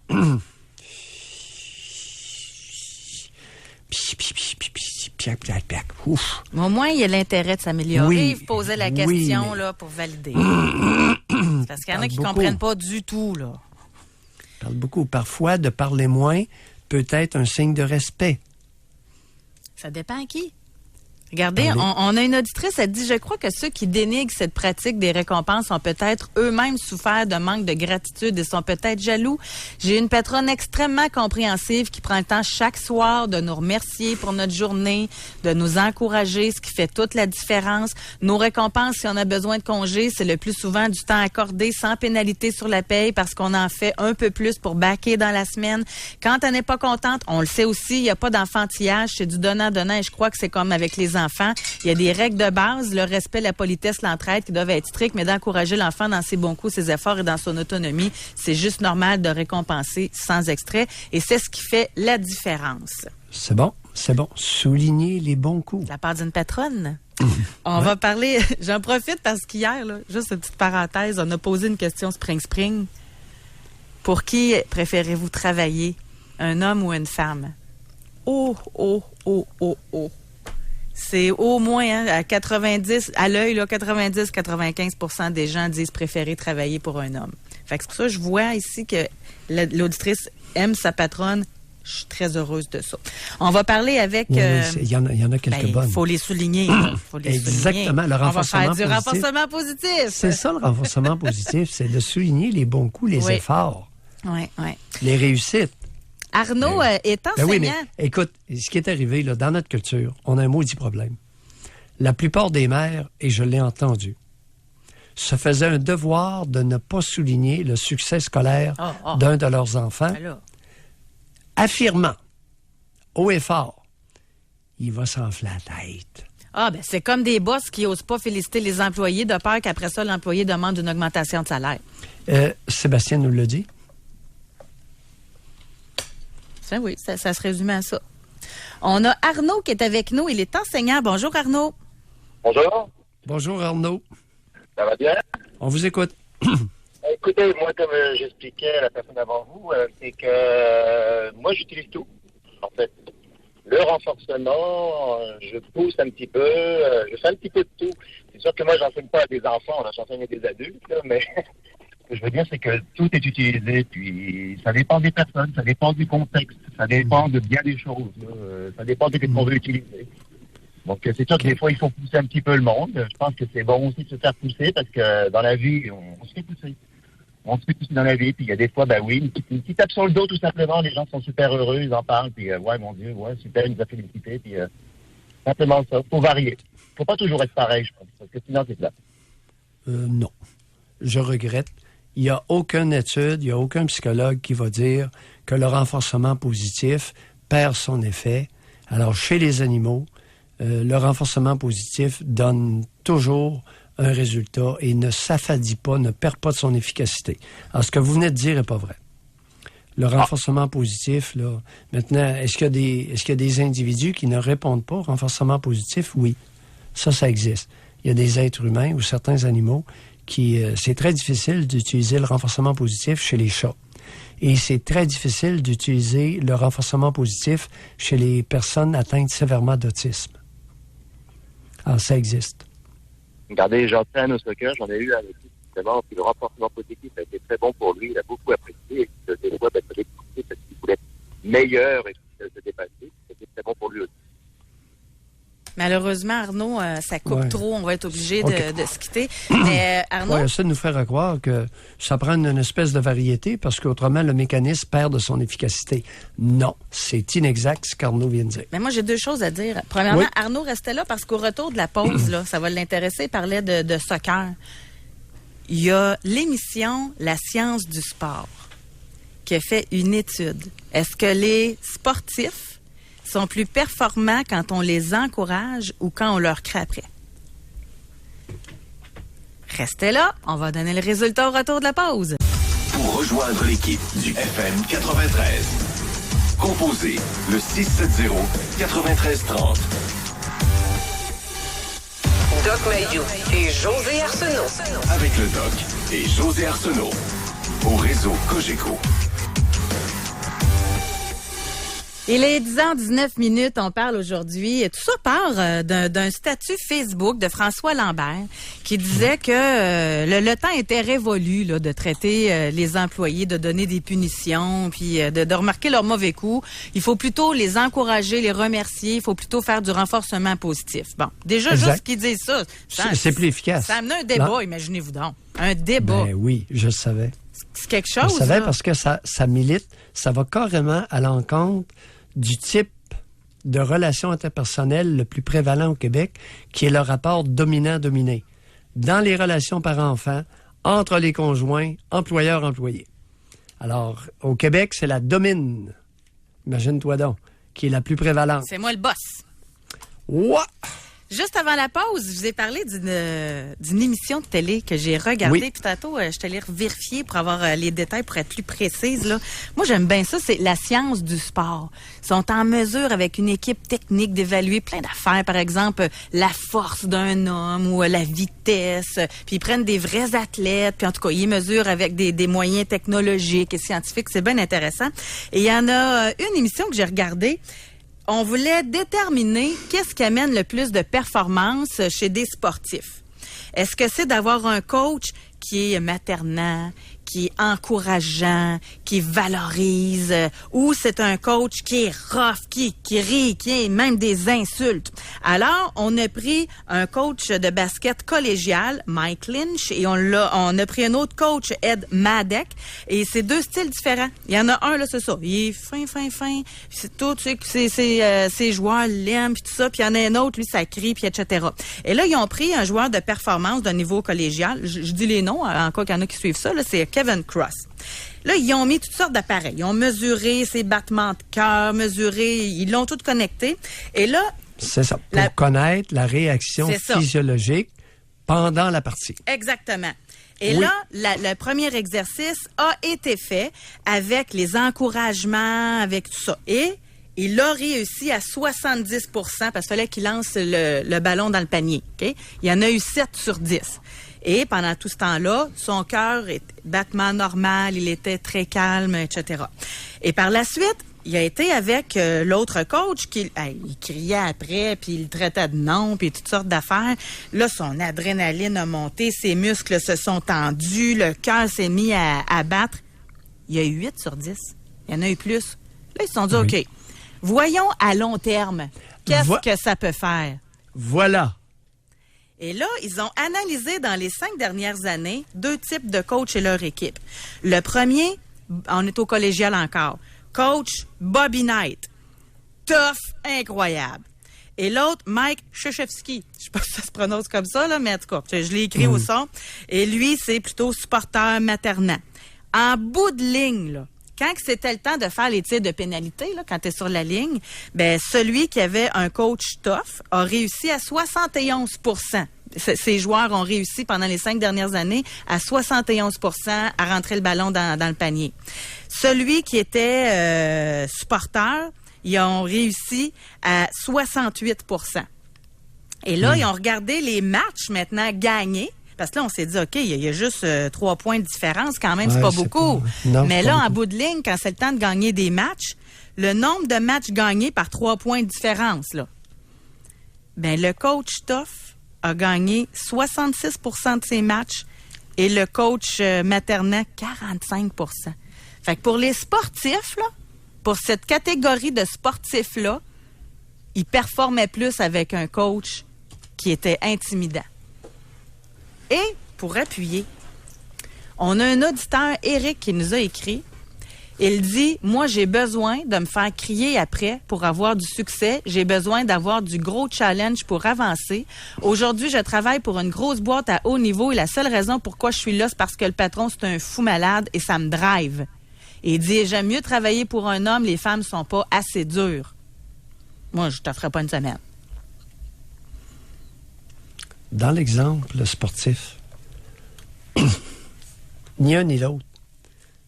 Ouf. Mais au moins, il y a l'intérêt de s'améliorer. Oui. Il posait la Oui, question mais- là, pour valider. Parce qu'il y en a Parle qui beaucoup. comprennent pas du tout. Là. Je parle beaucoup. Parfois, de parler moins peut être un signe de respect. Ça dépend à qui. Regardez, Parlez. on a une auditrice, elle dit, je crois que ceux qui dénigrent cette pratique des récompenses ont peut-être eux-mêmes souffert de manque de gratitude et sont peut-être jaloux. J'ai une patronne extrêmement compréhensive qui prend le temps chaque soir de nous remercier pour notre journée, de nous encourager, ce qui fait toute la différence. Nos récompenses, si on a besoin de congés, c'est le plus souvent du temps accordé sans pénalité sur la paye parce qu'on en fait un peu plus pour baquer dans la semaine. Quand elle n'est pas contente, on le sait aussi, il n'y a pas d'enfantillage, c'est du donnant-donnant et je crois que c'est comme avec les enfants. Il y a des règles de base, le respect, la politesse, l'entraide qui doivent être strictes, mais d'encourager l'enfant dans ses bons coups, ses efforts et dans son autonomie, c'est juste normal de récompenser sans extrait et c'est ce qui fait la différence. C'est bon, c'est bon. Soulignez les bons coups. De la part d'une patronne. On va parler, j'en profite parce qu'hier, là, juste une petite parenthèse, on a posé une question Spring. Pour qui préférez-vous travailler, un homme ou une femme? Oh. C'est au moins hein, à 90, à l'œil, 90-95% des gens disent préférer travailler pour un homme. Fait que c'est pour ça que je vois ici que l'auditrice aime sa patronne. Je suis très heureuse de ça. On va parler avec... Oui, il y en a quelques bonnes. Il faut les souligner. Là. Faut les Exactement, souligner. le renforcement On va faire du positif. renforcement positif. C'est ça le renforcement positif, c'est de souligner les bons coups, les Oui. efforts, Oui. les réussites. Arnaud est Ben enseignant. oui, mais écoute, ce qui est arrivé là, dans notre culture, on a un maudit problème. La plupart des mères, et je l'ai entendu, se faisaient un devoir de ne pas souligner le succès scolaire d'un de leurs enfants, Alors, affirmant haut et fort, il va s'enfler la tête. ben c'est comme des boss qui n'osent pas féliciter les employés de peur qu'après ça, l'employé demande une augmentation de salaire. Sébastien nous l'a dit. Ça, oui, ça se résumait à ça. On a Arnaud qui est avec nous. Il est enseignant. Bonjour, Arnaud. Bonjour, Bonjour, Arnaud. ça va bien? On vous écoute. Écoutez, moi, comme j'expliquais à la personne avant vous, c'est que moi, j'utilise tout, en fait. Le renforcement, je pousse un petit peu, je fais un petit peu de tout. C'est sûr que moi, j'enseigne pas à des enfants, là, j'enseigne à des adultes, là, mais ce que je veux dire, c'est que tout est utilisé, puis ça dépend des personnes, ça dépend du contexte, ça dépend de bien des choses, là, ça dépend de ce qu'on veut utiliser. Donc, c'est sûr que des fois, il faut pousser un petit peu le monde. Je pense que c'est bon aussi de se faire pousser parce que dans la vie, on se fait pousser. On se fait pousser dans la vie. Puis il y a des fois, ben oui, une petite tape sur le dos, tout simplement. Les gens sont super heureux, ils en parlent. Puis, ouais, mon Dieu, ouais, super, il nous a félicité. Puis, simplement ça. Faut varier. Faut pas toujours être pareil, je pense. Parce que sinon, c'est plat. Non. Je regrette. Il n'y a aucune étude, il n'y a aucun psychologue qui va dire que le renforcement positif perd son effet. Alors, chez les animaux, le renforcement positif donne toujours un résultat et ne s'affadit pas, ne perd pas de son efficacité. Alors, ce que vous venez de dire n'est pas vrai. Le renforcement positif, là, maintenant, est-ce qu'il y a des individus qui ne répondent pas au renforcement positif? Oui. Ça existe. Il y a des êtres humains ou certains animaux qui... c'est très difficile d'utiliser le renforcement positif chez les chats. Et c'est très difficile d'utiliser le renforcement positif chez les personnes atteintes sévèrement d'autisme. Alors, ça existe. Regardez, j'entraîne au soccer, j'en ai eu avec lui, justement, puis le renforcement positif a été très bon pour lui, il a beaucoup apprécié, et des fois, ben, il écouté parce qu'il voulait être meilleur et se dépasser, c'était très bon pour lui aussi. Malheureusement, Arnaud, ça coupe Ouais. trop. On va être obligé OK. de se quitter. Mais Arnaud, Oui, ça de nous faire croire que ça prend une espèce de variété parce qu'autrement, le mécanisme perd de son efficacité. Non, c'est inexact ce qu'Arnaud vient de dire. mais moi, j'ai deux choses à dire. Premièrement, Oui. Arnaud, restait là parce qu'au retour de la pause, là, ça va l'intéresser, il parlait de soccer. Il y a l'émission La science du sport qui a fait une étude. Est-ce que les sportifs sont plus performants quand on les encourage ou quand on leur crie après? Restez là, on va donner le résultat au retour de la pause. Pour rejoindre l'équipe du FM 93, composez le 670-9330. Doc Mayou et José Arsenault. Avec le Doc et José Arsenault. Au réseau Cogeco. Il est 10h19. On parle aujourd'hui, et tout ça part d'un statut Facebook de François Lambert qui disait que le temps était révolu là, de traiter les employés, de donner des punitions, puis de remarquer leurs mauvais coups. Il faut plutôt les encourager, les remercier. Il faut plutôt faire du renforcement positif. Bon, déjà, Exact. juste qu'ils disent ça, C'est plus efficace. ça amène un débat, Non. imaginez-vous donc. Un débat. Ben oui, je le savais. C'est quelque Je chose, le savais là. parce que ça milite, ça va carrément à l'encontre du type de relation interpersonnelle le plus prévalent au Québec, qui est le rapport dominant-dominé. Dans les relations parents-enfants, entre les conjoints, employeurs-employés. Alors, au Québec, c'est la domine, imagine-toi donc, qui est la plus prévalente. C'est moi le boss. Ouah! Juste avant la pause, je vous ai parlé d'une émission de télé que j'ai regardée. Oui. Puis tantôt, je te l'ai vérifier pour avoir les détails, pour être plus précise. Là. Moi, j'aime bien ça. C'est la science du sport. Ils sont en mesure, avec une équipe technique, d'évaluer plein d'affaires. Par exemple, la force d'un homme ou la vitesse. Puis ils prennent des vrais athlètes. Puis en tout cas, ils mesurent avec des moyens technologiques et scientifiques. C'est bien intéressant. Et il y en a une émission que j'ai regardée. On voulait déterminer qu'est-ce qui amène le plus de performance chez des sportifs. Est-ce que c'est d'avoir un coach qui est maternant, qui est encourageant, qui valorise, ou c'est un coach qui est rough, qui rit, qui est même des insultes? Alors, on a pris un coach de basket collégial, Mike Lynch, et on a pris un autre coach, Ed Madec, et c'est deux styles différents. Il y en a un, là, c'est ça. Il est fin. C'est tout, tu sais, ses joueurs l'aiment, puis tout ça. Puis il y en a un autre, lui, ça crie, puis etc. Et là, ils ont pris un joueur de performance d'un niveau collégial. Je dis les noms, en cas qu'il y en a qui suivent ça, là, c'est Kevin Cross. Là, ils ont mis toutes sortes d'appareils. Ils ont mesuré ses battements de cœur, ils l'ont tout connecté. Et là... C'est ça, pour connaître la réaction C'est ça. physiologique pendant la partie. Exactement. Et Oui. là, le premier exercice a été fait avec les encouragements, avec tout ça. Et Il a réussi à 70 parce qu'il fallait qu'il lance le ballon dans le panier. Okay? Il y en a eu 7 sur 10. Et pendant tout ce temps-là, son cœur est battement normal, il était très calme, etc. Et par la suite, il a été avec l'autre coach qui il criait après, puis il le traitait de nom, puis toutes sortes d'affaires. Là, son adrénaline a monté, ses muscles se sont tendus, le cœur s'est mis à battre. Il y a eu 8 sur 10. Il y en a eu plus. Là, ils se sont dit, Oui. OK, voyons à long terme, qu'est-ce que ça peut faire? Voilà. Et là, ils ont analysé dans les 5 dernières années 2 types de coachs et leur équipe. Le premier, on est au collégial encore, coach Bobby Knight. Tough, incroyable. Et l'autre, Mike Krzyzewski. Je sais pas si ça se prononce comme ça, là, mais en tout cas, je l'ai écrit au son. Et lui, c'est plutôt supporter maternant. En bout de ligne, là, quand c'était le temps de faire les tirs de pénalité, là, quand tu es sur la ligne, ben celui qui avait un coach tough a réussi à 71 Ces joueurs ont réussi pendant les 5 dernières années à 71 à rentrer le ballon dans le panier. Celui qui était supporter, ils ont réussi à 68 Et là, ils ont regardé les matchs maintenant gagnés. Parce que là, on s'est dit, OK, il y a juste 3 points de différence. Quand même, c'est pas beaucoup. Mais là, en bout de ligne, quand c'est le temps de gagner des matchs, le nombre de matchs gagnés par 3 points de différence, là, ben le coach Tough a gagné 66 de ses matchs et le coach maternant, 45 Fait que pour les sportifs, là, pour cette catégorie de sportifs-là, ils performaient plus avec un coach qui était intimidant. Et pour appuyer, on a un auditeur, Eric, qui nous a écrit. Il dit, moi, j'ai besoin de me faire crier après pour avoir du succès. J'ai besoin d'avoir du gros challenge pour avancer. Aujourd'hui, je travaille pour une grosse boîte à haut niveau et la seule raison pourquoi je suis là, c'est parce que le patron, c'est un fou malade et ça me drive. Et il dit, j'aime mieux travailler pour un homme, les femmes sont pas assez dures. Moi, je t'offrais pas une semaine. Dans l'exemple sportif, ni un ni l'autre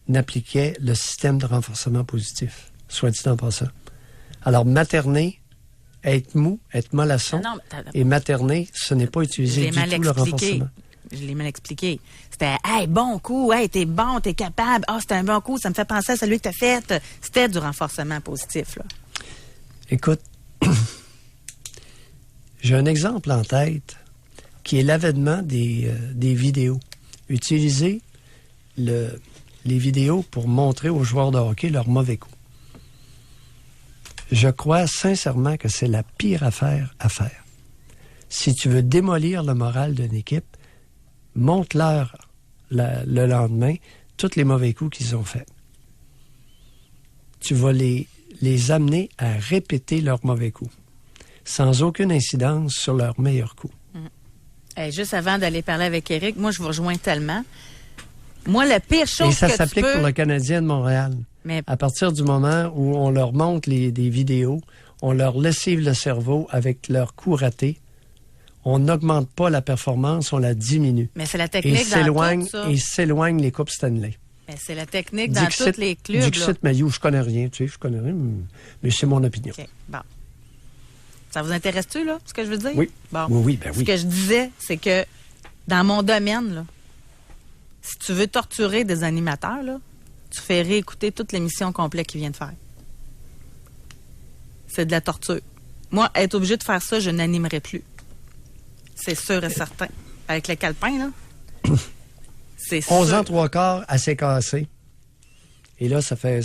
n'appliquait le système de renforcement positif, soit dit en passant. Alors, materner, être mou, être mollasson, et materner, ce n'est pas utilisé du tout le renforcement. Je l'ai mal expliqué. C'était, hey, bon coup, hey, t'es bon, t'es capable, c'était un bon coup, ça me fait penser à celui que t'as fait. C'était du renforcement positif, là. Écoute, j'ai un exemple en tête qui est l'avènement des vidéos. Utiliser les vidéos pour montrer aux joueurs de hockey leurs mauvais coups. Je crois sincèrement que c'est la pire affaire à faire. Si tu veux démolir le moral d'une équipe, montre-leur le lendemain tous les mauvais coups qu'ils ont faits. Tu vas les amener à répéter leurs mauvais coups, sans aucune incidence sur leurs meilleurs coups. Juste avant d'aller parler avec Eric, moi, je vous rejoins tellement. Moi, la pire chose que tu peux... Et ça s'applique pour le Canadien de Montréal. Mais... À partir du moment où on leur montre des vidéos, on leur lessive le cerveau avec leurs coups ratés, on n'augmente pas la performance, on la diminue. Mais c'est la technique dans tout ça. Et s'éloigne les coupes Stanley. Mais c'est la technique dans tous les clubs. Dixit Mayou, je connais rien, tu sais, je connais rien, mais c'est mon opinion. OK, bon. Ça vous intéresse-tu, là, ce que je veux dire? Oui. Bon. Oui, ben oui. Ce que je disais, c'est que dans mon domaine, là, si tu veux torturer des animateurs, là, tu fais réécouter toute l'émission complète qu'ils viennent de faire. C'est de la torture. Moi, être obligé de faire ça, je n'animerai plus. C'est sûr et certain. Avec le calepin, là, c'est 11 sûr. ans, 3/4, assez cassé. Et là, ça fait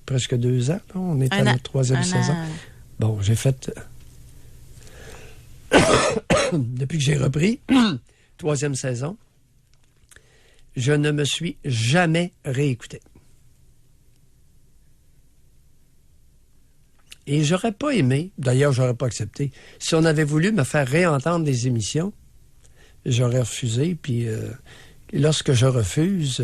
presque 2 ans. Là, on est à notre 3e saison. Bon, j'ai fait... Depuis que j'ai repris, 3e saison, je ne me suis jamais réécouté. Et j'aurais pas aimé, d'ailleurs, j'aurais pas accepté. Si on avait voulu me faire réentendre des émissions, j'aurais refusé. Puis lorsque je refuse,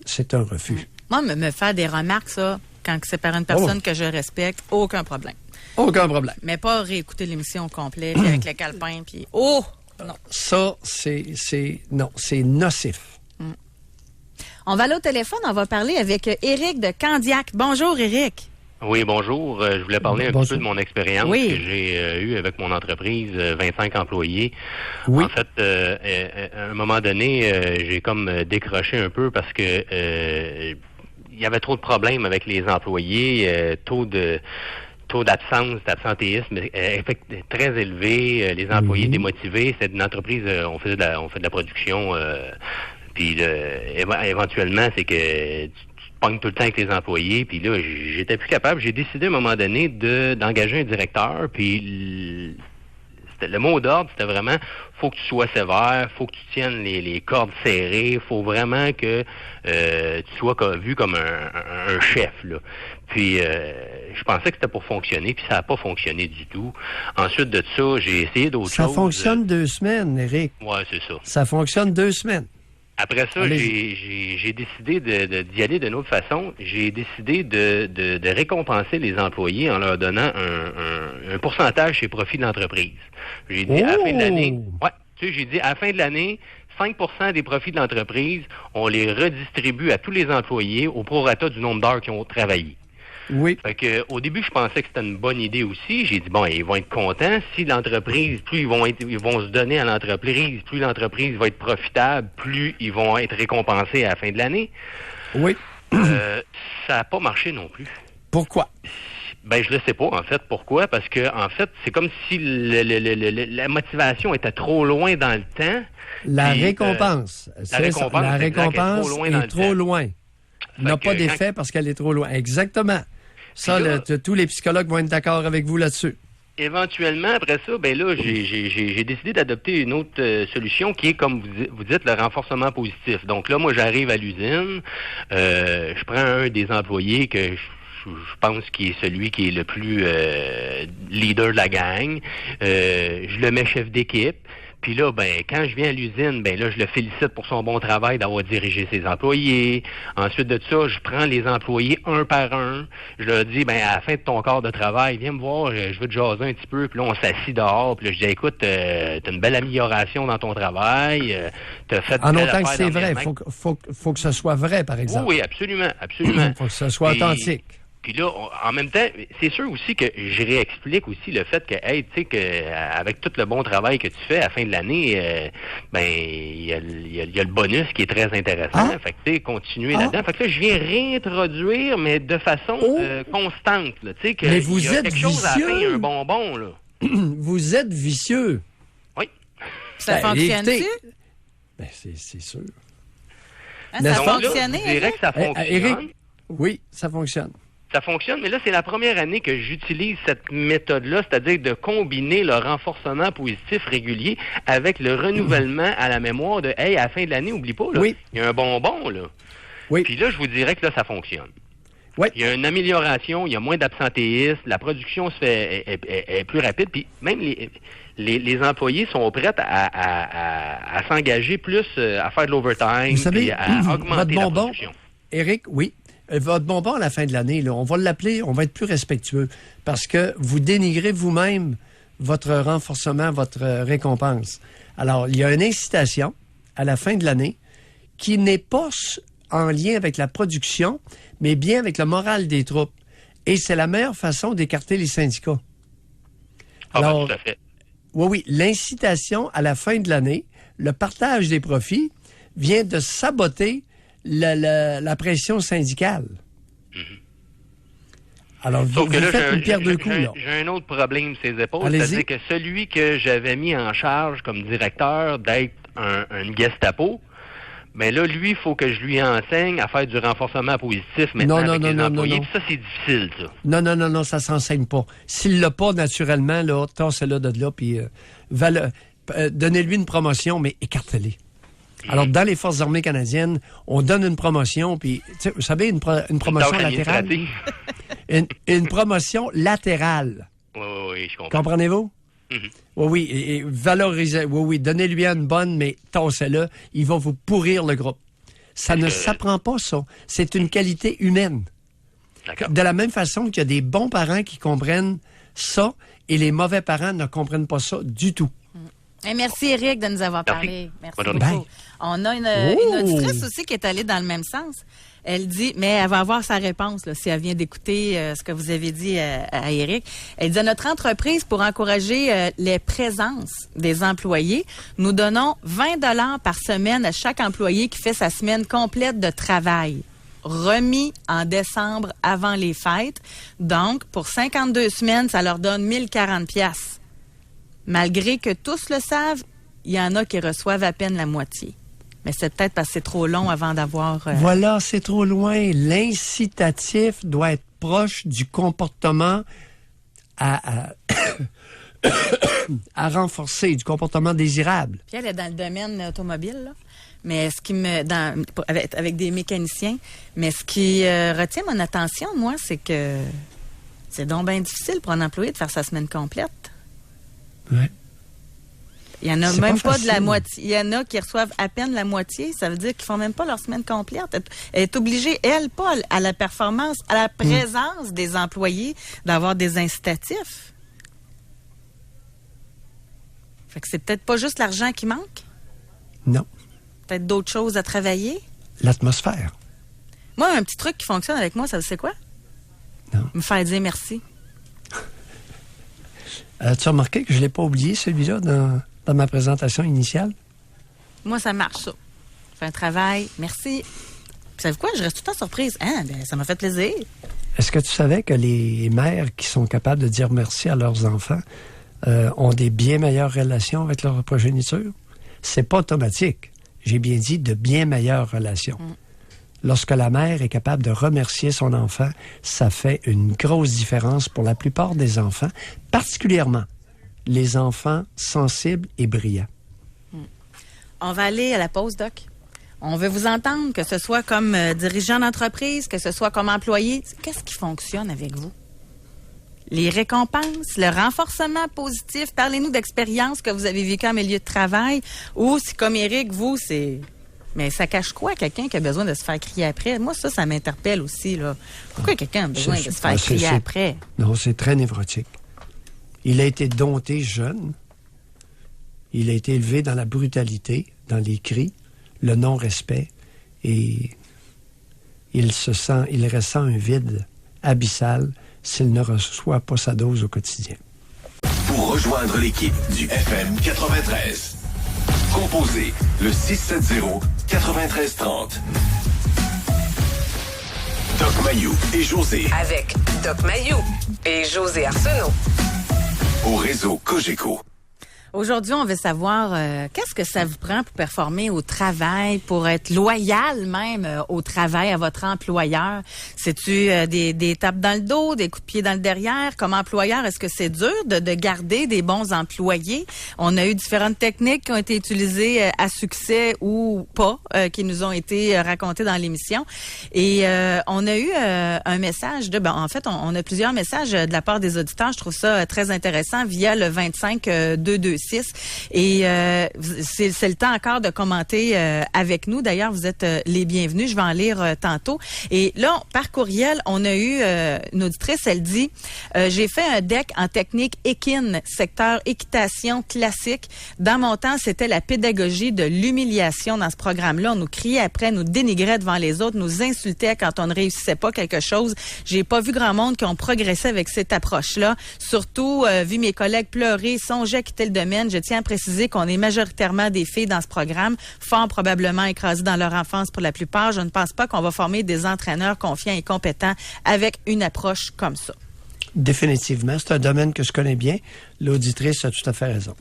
c'est un refus. Moi, me faire des remarques, ça, quand c'est par une personne que je respecte, aucun problème. Aucun problème. Mais pas réécouter l'émission au complet, puis avec le calepin, puis non. Ça, c'est nocif. On va aller au téléphone, on va parler avec Éric de Candiac. Bonjour, Éric. Oui, bonjour. Je voulais parler un petit peu de mon expérience Oui. que j'ai eue avec mon entreprise, 25 employés. Oui. En fait, à un moment donné, j'ai comme décroché un peu parce que il y avait trop de problèmes avec les employés, taux d'absence, d'absentéisme très élevé, les employés démotivés. C'est une entreprise, on fait de la production, puis éventuellement, c'est que tu pognes tout le temps avec les employés, puis là, j'étais plus capable. J'ai décidé à un moment donné d'engager un directeur, puis le mot d'ordre, c'était vraiment, faut que tu sois sévère, faut que tu tiennes les cordes serrées, faut vraiment que tu sois vu comme un chef, là. Puis, je pensais que c'était pour fonctionner, puis ça n'a pas fonctionné du tout. Ensuite de ça, j'ai essayé d'autres choses. Ça fonctionne 2 semaines, Éric. Ouais, c'est ça. Ça fonctionne 2 semaines. Après ça, Allez-y. j'ai décidé d'y aller d'une autre façon. J'ai décidé de récompenser les employés en leur donnant un pourcentage sur les profits de l'entreprise. J'ai dit à la fin de l'année, j'ai dit à la fin de l'année, 5% des profits de l'entreprise, on les redistribue à tous les employés au prorata du nombre d'heures qu'ils ont travaillé. Oui. Fait que, au début, je pensais que c'était une bonne idée aussi. J'ai dit, bon, ils vont être contents. Si l'entreprise, plus ils vont se donner à l'entreprise, plus l'entreprise va être profitable, plus ils vont être récompensés à la fin de l'année. Oui. Ça n'a pas marché non plus. Pourquoi? Ben, je le sais pas, en fait. Pourquoi? Parce que, en fait, c'est comme si la motivation était trop loin dans le temps. La Puis, récompense. la récompense est trop loin. N'a pas d'effet parce qu'elle est trop loin. Exactement. Ça, là, tous les psychologues vont être d'accord avec vous là-dessus. Éventuellement, après ça, ben là, j'ai décidé d'adopter une autre solution qui est, comme vous dites, le renforcement positif. Donc là, moi, j'arrive à l'usine, je prends un des employés que je pense qu'il est celui qui est le plus leader de la gang. Je le mets chef d'équipe. Puis là, ben, quand je viens à l'usine, ben là, je le félicite pour son bon travail d'avoir dirigé ses employés. Ensuite de ça, je prends les employés un par un. Je leur dis, ben, à la fin de ton quart de travail, viens me voir, je veux te jaser un petit peu. Puis là, on s'assit dehors. Puis là, je dis, écoute, t'as une belle amélioration dans ton travail. T'as fait en autant que c'est vrai, faut que ce soit vrai, par exemple. Oui, absolument, absolument. Faut que ce soit authentique. Puis là, en même temps, c'est sûr aussi que je réexplique aussi le fait que, hey, tu sais, que avec tout le bon travail que tu fais à la fin de l'année, ben, il y a le bonus qui est très intéressant. Fait que, tu sais, continuer là-dedans. Fait que là, je viens réintroduire, mais de façon constante, là. Tu sais, que mais vous y a êtes quelque chose à la fin, il y a un vicieux. bonbon, là. Vous êtes vicieux. Oui. Ça fonctionne-tu? Ben, c'est sûr. Hein, ça a Donc là, fonctionné, je dirais que ça fonctionne. Éric, oui, ça fonctionne. Ça fonctionne, mais là, c'est la première année que j'utilise cette méthode-là, c'est-à-dire de combiner le renforcement positif régulier avec le renouvellement à la mémoire de « Hey, à la fin de l'année, oublie pas, là, il y a un bonbon, là. » Oui. Puis là, je vous dirais que là, ça fonctionne. Oui. Il y a une amélioration, il y a moins d'absentéisme, la production est plus rapide, puis même les employés sont prêts à s'engager plus, à faire de l'overtime, Vous savez, puis à augmenter la production. Éric, oui. Votre bonbon à la fin de l'année, là, on va l'appeler, on va être plus respectueux parce que vous dénigrez vous-même votre renforcement, votre récompense. Alors, il y a une incitation à la fin de l'année qui n'est pas en lien avec la production, mais bien avec le moral des troupes. Et c'est la meilleure façon d'écarter les syndicats. Alors, tout à fait. Oui, l'incitation à la fin de l'année, le partage des profits vient de saboter la pression syndicale. Alors, vous faites une pierre deux coups, là. J'ai un autre problème sur ses épaules, Allez-y. c'est-à-dire que celui que j'avais mis en charge comme directeur d'être un Gestapo, mais là, lui, il faut que je lui enseigne à faire du renforcement positif maintenant avec les employés. Puis ça, c'est difficile, ça. Non, ça s'enseigne pas. S'il l'a pas naturellement, là, tassez-le de là, puis donnez-lui une promotion, mais écartez-les. Alors, dans les Forces armées canadiennes, on donne une promotion, puis, vous savez, une promotion latérale. une promotion latérale. Oui, je comprends. Comprenez-vous? Mm-hmm. Oui, et valorisez. Oui, donnez-lui une bonne, mais tassez-le. Il va vous pourrir le groupe. Ça ne s'apprend pas, ça. C'est une qualité humaine. D'accord. De la même façon qu'il y a des bons parents qui comprennent ça, et les mauvais parents ne comprennent pas ça du tout. Et merci, Éric, de nous avoir parlé. Merci beaucoup. Bye. On a une auditrice aussi qui est allée dans le même sens. Elle dit, mais elle va avoir sa réponse là, si elle vient d'écouter ce que vous avez dit à Éric. Elle dit, à notre entreprise, pour encourager les présences des employés, nous donnons 20 $ par semaine à chaque employé qui fait sa semaine complète de travail. Remis en décembre avant les fêtes. Donc, pour 52 semaines, ça leur donne 1040 $. Malgré que tous le savent, il y en a qui reçoivent à peine la moitié. Mais c'est peut-être parce que c'est trop long avant d'avoir... Voilà, c'est trop loin. L'incitatif doit être proche du comportement à renforcer, du comportement désirable. Puis elle est dans le domaine automobile, là. Mais ce qui me... avec des mécaniciens. Mais ce qui retient mon attention, moi, c'est que c'est donc bien difficile pour un employé de faire sa semaine complète. Oui. Il y en a C'est même pas pas de la facile. moitié. Il y en a qui reçoivent à peine la moitié. Ça veut dire qu'ils font même pas leur semaine complète. Elle est obligée, elle, pas à la performance, à la présence des employés, d'avoir des incitatifs. Fait que c'est peut-être pas juste l'argent qui manque. Non. Peut-être d'autres choses à travailler. L'atmosphère. Moi, un petit truc qui fonctionne avec moi, ça c'est quoi? Non. Me faire dire merci. Tu as remarqué que je ne l'ai pas oublié, celui-là, dans ma présentation initiale? Moi, ça marche, ça. Je fais un travail, merci. Puis, savez-vous quoi? Je reste tout le temps surprise. Hein? Ben, ça m'a fait plaisir. Est-ce que tu savais que les mères qui sont capables de dire merci à leurs enfants ont des bien meilleures relations avec leur progéniture? C'est pas automatique. J'ai bien dit de bien meilleures relations. Lorsque la mère est capable de remercier son enfant, ça fait une grosse différence pour la plupart des enfants, particulièrement les enfants sensibles et brillants. On va aller à la pause, Doc. On veut vous entendre, que ce soit comme dirigeant d'entreprise, que ce soit comme employé. Qu'est-ce qui fonctionne avec vous? Les récompenses, le renforcement positif. Parlez-nous d'expériences que vous avez vécues en milieu de travail. Ou si, comme Éric, vous, c'est... Mais ça cache quoi, quelqu'un qui a besoin de se faire crier après? Moi, ça m'interpelle aussi, là. Pourquoi quelqu'un a besoin de se faire crier après? Non, c'est très névrotique. Il a été dompté jeune. Il a été élevé dans la brutalité, dans les cris, le non-respect. Et il ressent un vide abyssal s'il ne reçoit pas sa dose au quotidien. Pour rejoindre l'équipe du FM 93, composez le 670-9330. Doc Mayou et José Avec Doc Mayou et José Arsenault. au réseau Cogeco. Aujourd'hui, on veut savoir qu'est-ce que ça vous prend pour performer au travail, pour être loyal même au travail, à votre employeur. C'est-tu des tapes dans le dos, des coups de pied dans le derrière? Comme employeur, est-ce que c'est dur de garder des bons employés? On a eu différentes techniques qui ont été utilisées à succès ou pas, qui nous ont été racontées dans l'émission. Et on a eu un message on a plusieurs messages de la part des auditeurs. Je trouve ça très intéressant via le 25226. Et c'est le temps encore de commenter avec nous. D'ailleurs, vous êtes les bienvenus. Je vais en lire tantôt. Et là, par courriel, on a eu une auditrice, elle dit j'ai fait un DEC en technique équine, secteur équitation classique. Dans mon temps, c'était la pédagogie de l'humiliation dans ce programme-là. On nous criait après, nous dénigrait devant les autres, nous insultait quand on ne réussissait pas quelque chose. J'ai pas vu grand monde qui ont progressé avec cette approche-là. Surtout, vu mes collègues pleurer, songer à quitter le domaine. Je tiens à préciser qu'on est majoritairement des filles dans ce programme, fort probablement écrasées dans leur enfance pour la plupart. Je ne pense pas qu'on va former des entraîneurs confiants et compétents avec une approche comme ça. Définitivement. C'est un domaine que je connais bien. L'auditrice a tout à fait raison.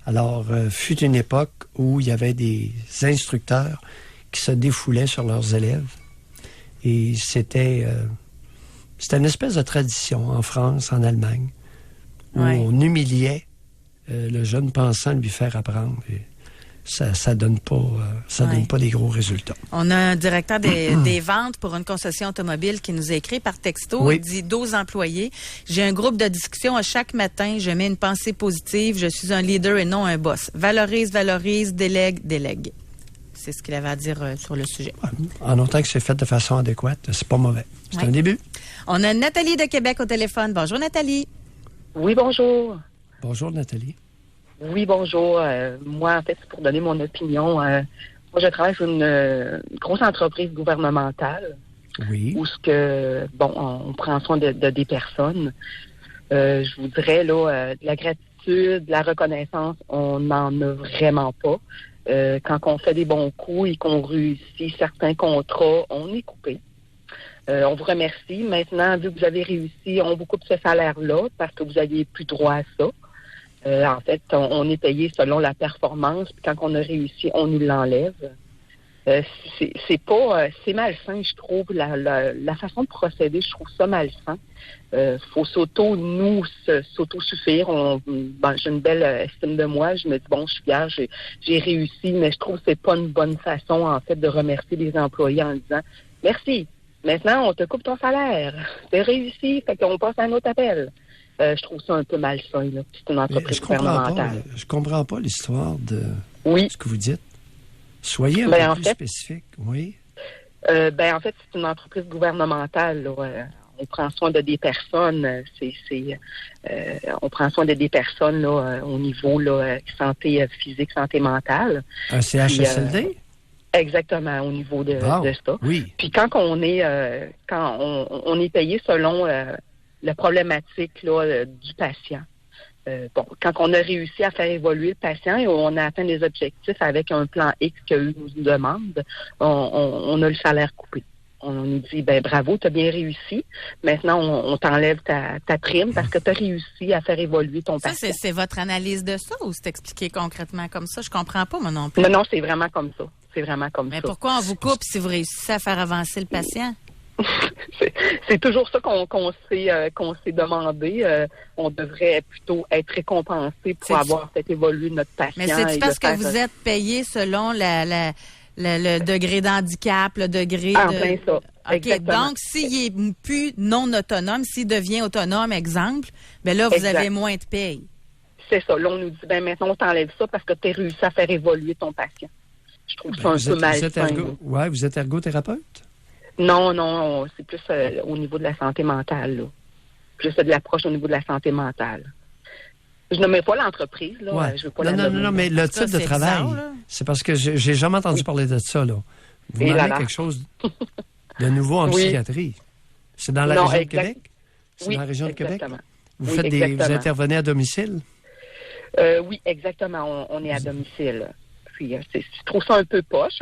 Alors, fut une époque où il y avait des instructeurs qui se défoulaient sur leurs élèves. Et c'était une espèce de tradition en France, en Allemagne, où on humiliait le jeune pensant lui faire apprendre. Et ça donne pas donne pas des gros résultats. On a un directeur des ventes pour une concession automobile qui nous a écrit par texto. Oui. Il dit 12 employés. J'ai un groupe de discussion à chaque matin. Je mets une pensée positive. Je suis un leader et non un boss. Valorise, délègue. C'est ce qu'il avait à dire sur le sujet. En autant que c'est fait de façon adéquate, c'est pas mauvais. C'est un début. On a Nathalie de Québec au téléphone. Bonjour Nathalie. Oui, bonjour. Bonjour Nathalie. Oui, bonjour. Moi, en fait, c'est pour donner mon opinion. Moi, je travaille sur une grosse entreprise gouvernementale. Oui. où ce que, bon, on prend soin de des personnes. Je vous dirais, là, de la gratitude, de la reconnaissance, on n'en a vraiment pas. Quand on fait des bons coups et qu'on réussit certains contrats, on est coupé. On vous remercie. Maintenant, vu que vous avez réussi, on vous coupe ce salaire-là parce que vous n'aviez plus droit à ça. En fait, on est payé selon la performance. Puis quand on a réussi, on nous l'enlève. C'est malsain, je trouve. La façon de procéder, je trouve ça malsain. Faut s'auto-suffire. J'ai une belle estime de moi. Je me dis, bon, je suis fière, j'ai réussi, mais je trouve que c'est pas une bonne façon, en fait, de remercier les employés en disant, merci. Maintenant, on te coupe ton salaire. T'as réussi, fait qu'on passe à un autre appel. Je trouve ça un peu malsain, là. C'est une entreprise gouvernementale. Je comprends pas l'histoire de ce que vous dites. Soyez un peu plus spécifique, oui. En fait, c'est une entreprise gouvernementale, là. On prend soin de des personnes. On prend soin de des personnes là, au niveau là, santé physique, santé mentale. Un CHSLD? Exactement, au niveau de ça. Oui. Puis quand on est payé selon la problématique là, du patient. Quand on a réussi à faire évoluer le patient et on a atteint des objectifs avec un plan X qu'eux nous demandent, on a le salaire coupé. On nous dit, bravo, tu as bien réussi. Maintenant, on t'enlève ta prime parce que tu as réussi à faire évoluer ton patient. C'est votre analyse de ça ou c'est expliqué concrètement comme ça? Je comprends pas, moi non plus. Non, c'est vraiment comme ça. C'est vraiment comme ça. Mais pourquoi on vous coupe si vous réussissez à faire avancer le patient? C'est toujours ça qu'on s'est demandé. On devrait plutôt être récompensé pour avoir fait évoluer notre patient. Mais c'est parce que vous êtes payé selon le degré d'handicap, le degré de... plein ça. OK, exactement. Donc, s'il est plus non autonome, s'il devient autonome, exemple, là, vous avez moins de paye. C'est ça. Là, on nous dit, maintenant, on t'enlève ça parce que tu as réussi à faire évoluer ton patient. Je trouve ça un peu malsain. Vous êtes ergothérapeute? Non, c'est plus au niveau de la santé mentale, là. Plus de l'approche au niveau de la santé mentale. Je ne mets pas l'entreprise, là. Ouais. Je veux pas non, mais le type de travail, c'est parce que j'ai jamais entendu parler de ça, là. Vous m'avez quelque chose de nouveau en psychiatrie. C'est dans la région de Québec? C'est dans la région de Québec? Vous intervenez à domicile? Oui, exactement. On est à domicile. Puis, je trouve ça un peu poche.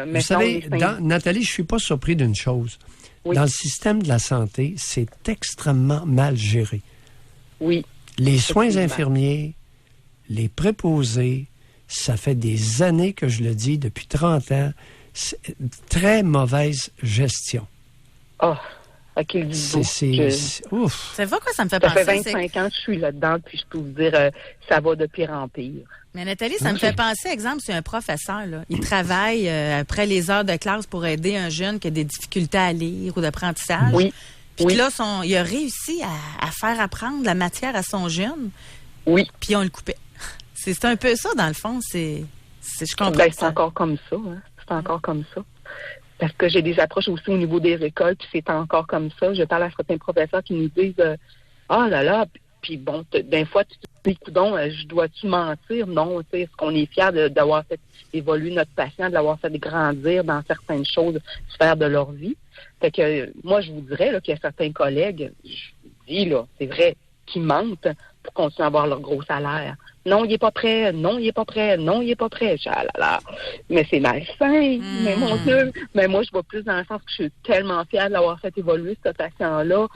Vous savez, Nathalie, je suis pas surpris d'une chose. Oui. Dans le système de la santé, c'est extrêmement mal géré. Oui. Les soins infirmiers, les préposés, ça fait des années que je le dis, depuis 30 ans, très mauvaise gestion. Ouf. C'est pas quoi ça me fait penser. Ça fait 25 ans que je suis là-dedans, puis je peux vous dire, ça va de pire en pire. Mais Nathalie, ça me fait penser, exemple, c'est un professeur, là. Il travaille après les heures de classe pour aider un jeune qui a des difficultés à lire ou d'apprentissage. Oui. Puis là, il a réussi à faire apprendre la matière à son jeune. Oui. Puis on le coupait. C'est un peu ça, dans le fond. Je comprends c'est encore comme ça. Hein. C'est encore comme ça. Parce que j'ai des approches aussi au niveau des écoles, puis c'est encore comme ça. Je parle à certains professeurs qui nous disent puis bon, des fois, tu te dis, coudonc, je dois-tu mentir? Non, tu sais, est-ce qu'on est fiers d'avoir fait évoluer notre patient, de l'avoir fait grandir dans certaines choses, sphères de leur vie? Fait que moi, je vous dirais là, qu'il y a certains collègues, je vous dis, là, c'est vrai, qui mentent pour continuer à avoir leur gros salaire. Non, il n'est pas prêt. Non, il n'est pas prêt. Non, il n'est pas prêt. Mais c'est malsain. Mais mon Dieu. Mais moi, je vois plus dans le sens que je suis tellement fière de l'avoir fait évoluer, ce patient-là.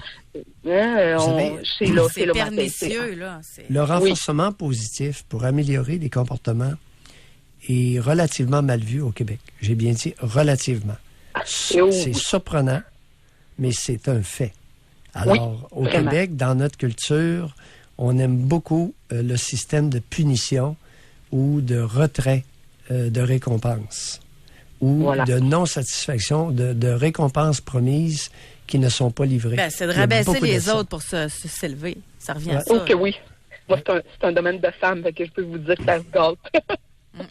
C'est pernicieux, là. Le renforcement positif pour améliorer les comportements est relativement mal vu au Québec. J'ai bien dit relativement. C'est surprenant, mais c'est un fait. Alors, au Québec, dans notre culture, on aime beaucoup le système de punition ou de retrait de récompense ou de non-satisfaction, de récompenses promises qui ne sont pas livrées. C'est de rabaisser les autres pour s'élever. Ça revient à ça. OK, oui. Moi, c'est un domaine de femme, fait que je peux vous dire que ça se gâte.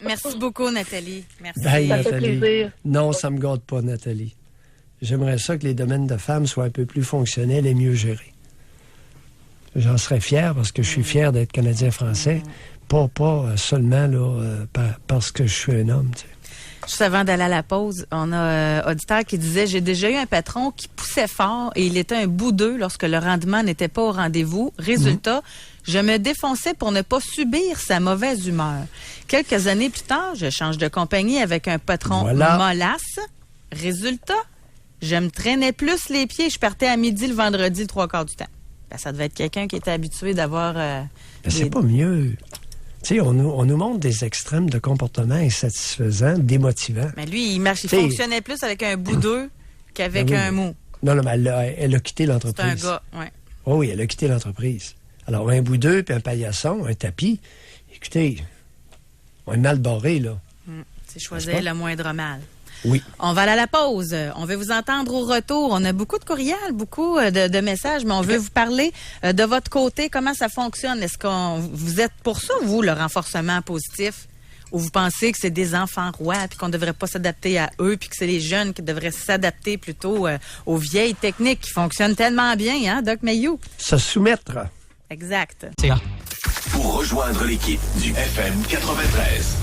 Merci beaucoup, Nathalie. Merci. Ça fait plaisir. Non, ça me gâte pas, Nathalie. J'aimerais ça que les domaines de femmes soient un peu plus fonctionnels et mieux gérés. J'en serais fier parce que je suis fier d'être Canadien-Français, pas seulement là, parce que je suis un homme. Tu sais. Juste avant d'aller à la pause, on a auditeur qui disait « J'ai déjà eu un patron qui poussait fort et il était un boudeux lorsque le rendement n'était pas au rendez-vous. Résultat, je me défonçais pour ne pas subir sa mauvaise humeur. Quelques années plus tard, je change de compagnie avec un patron mollasse. Résultat, je me traînais plus les pieds. Je partais à midi le vendredi, le 3/4 du temps. » Ben, ça devait être quelqu'un qui était habitué d'avoir... c'est pas mieux. Tu sais, on nous montre des extrêmes de comportement insatisfaisants, démotivants. Mais lui, il fonctionnait plus avec un boudeux qu'avec un mou. Non, mais elle a quitté l'entreprise. C'est un gars, oui. Oh oui, elle a quitté l'entreprise. Alors, un boudeux, puis un paillasson, un tapis, écoutez, on est mal barré, là. C'est choisir le moindre mal. Oui. On va aller à la pause. On veut vous entendre au retour. On a beaucoup de courriels, beaucoup de messages, mais on veut vous parler de votre côté. Comment ça fonctionne? Est-ce que vous êtes pour ça, vous, le renforcement positif? Ou vous pensez que c'est des enfants rois puis qu'on ne devrait pas s'adapter à eux puis que c'est les jeunes qui devraient s'adapter plutôt aux vieilles techniques qui fonctionnent tellement bien, hein, Doc Mayou? Se soumettre. Exact. Pour rejoindre l'équipe du FM 93,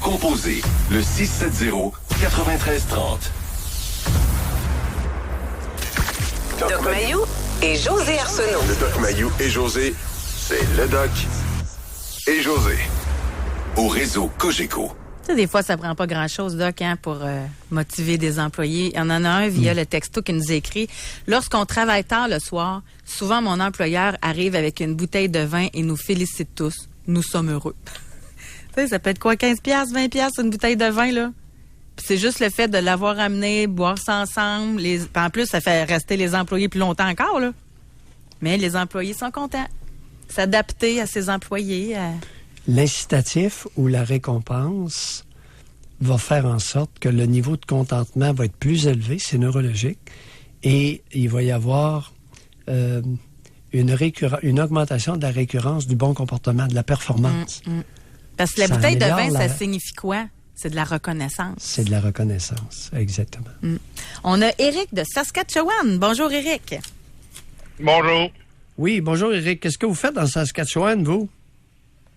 composez le 670-9330. Doc Mayou et José Arsenault. Le Doc Mayou et José, c'est le Doc et José. Au réseau Cogeco. Tu sais, des fois, ça prend pas grand-chose, Doc, hein, pour motiver des employés. Il y en a un via le texto qui nous écrit « Lorsqu'on travaille tard le soir, souvent mon employeur arrive avec une bouteille de vin et nous félicite tous. Nous sommes heureux. » Tu sais, ça peut être quoi, 15$, 20$ une bouteille de vin, là? Puis c'est juste le fait de l'avoir amené, boire ça ensemble. Puis en plus, ça fait rester les employés plus longtemps encore, là. Mais les employés sont contents. S'adapter à ses employés. L'incitatif ou la récompense va faire en sorte que le niveau de contentement va être plus élevé, c'est neurologique, et il va y avoir une augmentation de la récurrence du bon comportement, de la performance. Parce que la bouteille de vin, ça signifie quoi? C'est de la reconnaissance. C'est de la reconnaissance, exactement. On a Éric de Saskatchewan. Bonjour, Éric. Bonjour. Oui, bonjour, Éric. Qu'est-ce que vous faites dans Saskatchewan, vous?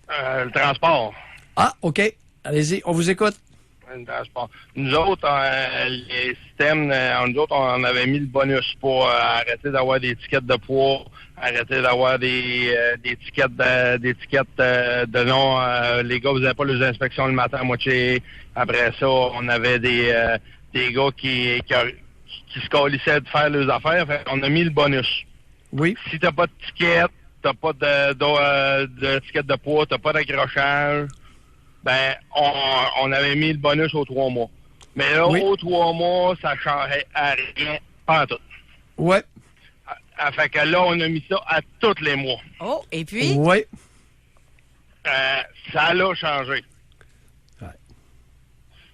Le transport. Ah, OK. Allez-y, on vous écoute. Le transport. Nous autres, les systèmes, nous autres, on avait mis le bonus pour arrêter d'avoir des étiquettes de poids, arrêter d'avoir des étiquettes de non. Les gars, vous n'avez pas les inspections le matin à moitié. Après ça, on avait des gars qui se calissaient de faire leurs affaires. Fait on a mis le bonus. Oui. Si t'as pas de ticket, t'as pas de ticket de poids, t'as pas d'accrochage, ben on avait mis le bonus aux 3 mois. Mais là, aux 3 mois, ça changeait à rien, pas en tout. Ouais. Fait que là, on a mis ça à tous les mois. Oh, et puis? Oui. Ça l'a changé. Ouais.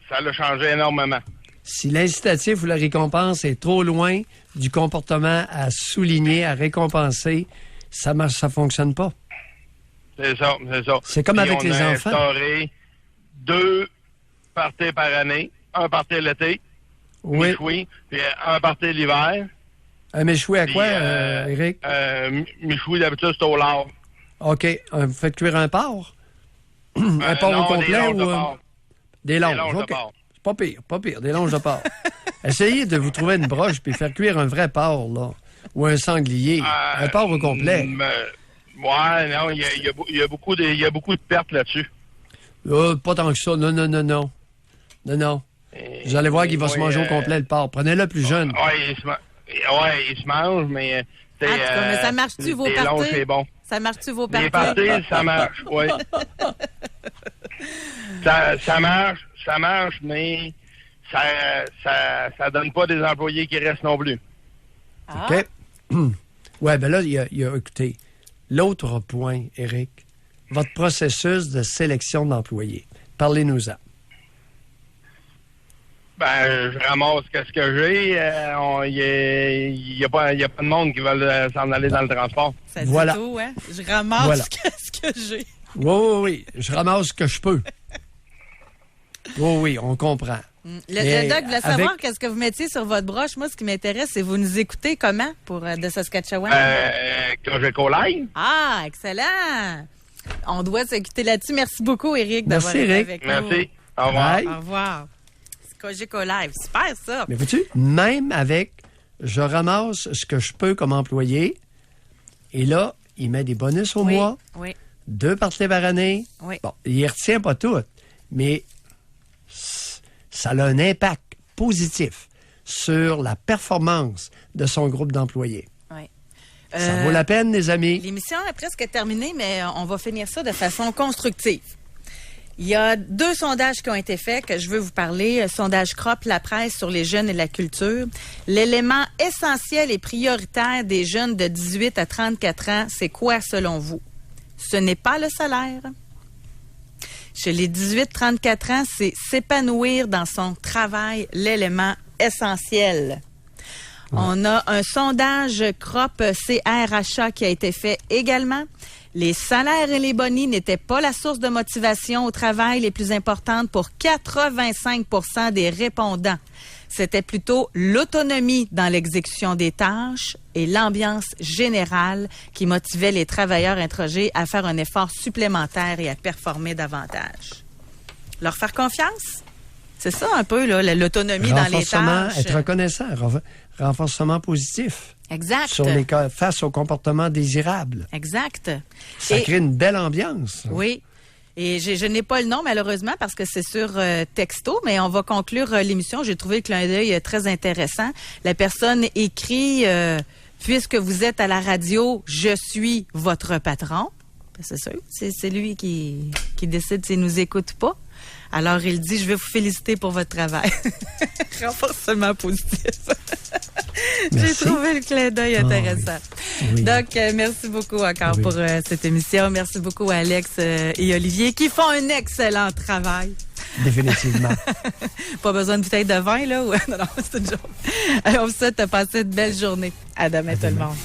Ça l'a changé énormément. Si l'incitatif ou la récompense est trop loin du comportement à souligner, à récompenser, ça marche, ça fonctionne pas. C'est ça. C'est comme avec les enfants. On a instauré 2 parties par année. Un party l'été, oui. Michoui, puis un party l'hiver. Un méchoui à quoi, Éric? Michoui, d'habitude, c'est au lard. OK. Vous faites cuire un porc? Un porc non, au complet des ou... Des longes, de OK. porc. Pas pire, des longes de porc. Essayez de vous trouver une broche puis faire cuire un vrai porc, là. Ou un sanglier. Un porc au complet. Ouais, non, il y a beaucoup de pertes là-dessus. Pas tant que ça. Non. Vous allez voir qu'il va se manger au complet, le porc. Prenez-le plus jeune. Oui, il se mange, mais... mais ça marche-tu vos parties? Longs, c'est bon. Ça marche-tu vos parties? Les parties, ça marche, oui. ça marche, mais ça donne pas des employés qui restent non plus. Ah. OK. Ouais, ben là, il y a écoutez, l'autre point, Éric, votre processus de sélection d'employés. Parlez-nous-en. Ben, je ramasse ce que j'ai. Il y a pas de monde qui veut s'en aller dans le transport. Ça dit tout, hein? Je ramasse ce que j'ai. Oui. Je ramasse ce que je peux. Oui, on comprend. Le doc voulait savoir qu'est-ce que vous mettiez sur votre broche. Moi, ce qui m'intéresse, c'est vous nous écoutez comment de Saskatchewan? Cogeco Live. Ah, excellent! On doit s'écouter là-dessus. Merci beaucoup, Éric, d'avoir été avec nous. Merci. Au revoir. Au revoir. Cogeco Live, super ça. Mais vois-tu, même avec, je ramasse ce que je peux comme employé, et là, il met des bonus au mois, Oui. 2 parties par année. Oui. Bon, il ne retient pas tout, mais ça a un impact positif sur la performance de son groupe d'employés. Oui. Ça vaut la peine, les amis. L'émission est presque terminée, mais on va finir ça de façon constructive. Il y a 2 sondages qui ont été faits que je veux vous parler. Sondage CROP, la presse sur les jeunes et la culture. L'élément essentiel et prioritaire des jeunes de 18 à 34 ans, c'est quoi selon vous? Ce n'est pas le salaire. Chez les 18-34 ans, c'est s'épanouir dans son travail, l'élément essentiel. Ouais. On a un sondage CROP CRHA qui a été fait également. Les salaires et les bonis n'étaient pas la source de motivation au travail les plus importantes pour 85% des répondants. C'était plutôt l'autonomie dans l'exécution des tâches et l'ambiance générale qui motivait les travailleurs interrogés à faire un effort supplémentaire et à performer davantage. Leur faire confiance? C'est ça un peu, là, l'autonomie dans les tâches. Être reconnaissant, renforcement positif. Exact. Face au comportement désirable. Exact. Ça crée une belle ambiance. Oui. Et je n'ai pas le nom, malheureusement, parce que c'est sur texto, mais on va conclure l'émission. J'ai trouvé le clin d'œil très intéressant. La personne écrit « Puisque vous êtes à la radio, je suis votre patron. » C'est sûr, c'est lui qui décide s'il nous écoute pas. Alors, il dit « Je vais vous féliciter pour votre travail. » Renforcement positif. J'ai trouvé le clin d'œil intéressant. Oui. Donc, merci beaucoup encore pour cette émission. Merci beaucoup à Alex et Olivier qui font un excellent travail. Définitivement. Pas besoin de bouteille de vin, là? Non, c'est une joke. Alors, on vous souhaite de passer une belle journée. À demain, tout le monde.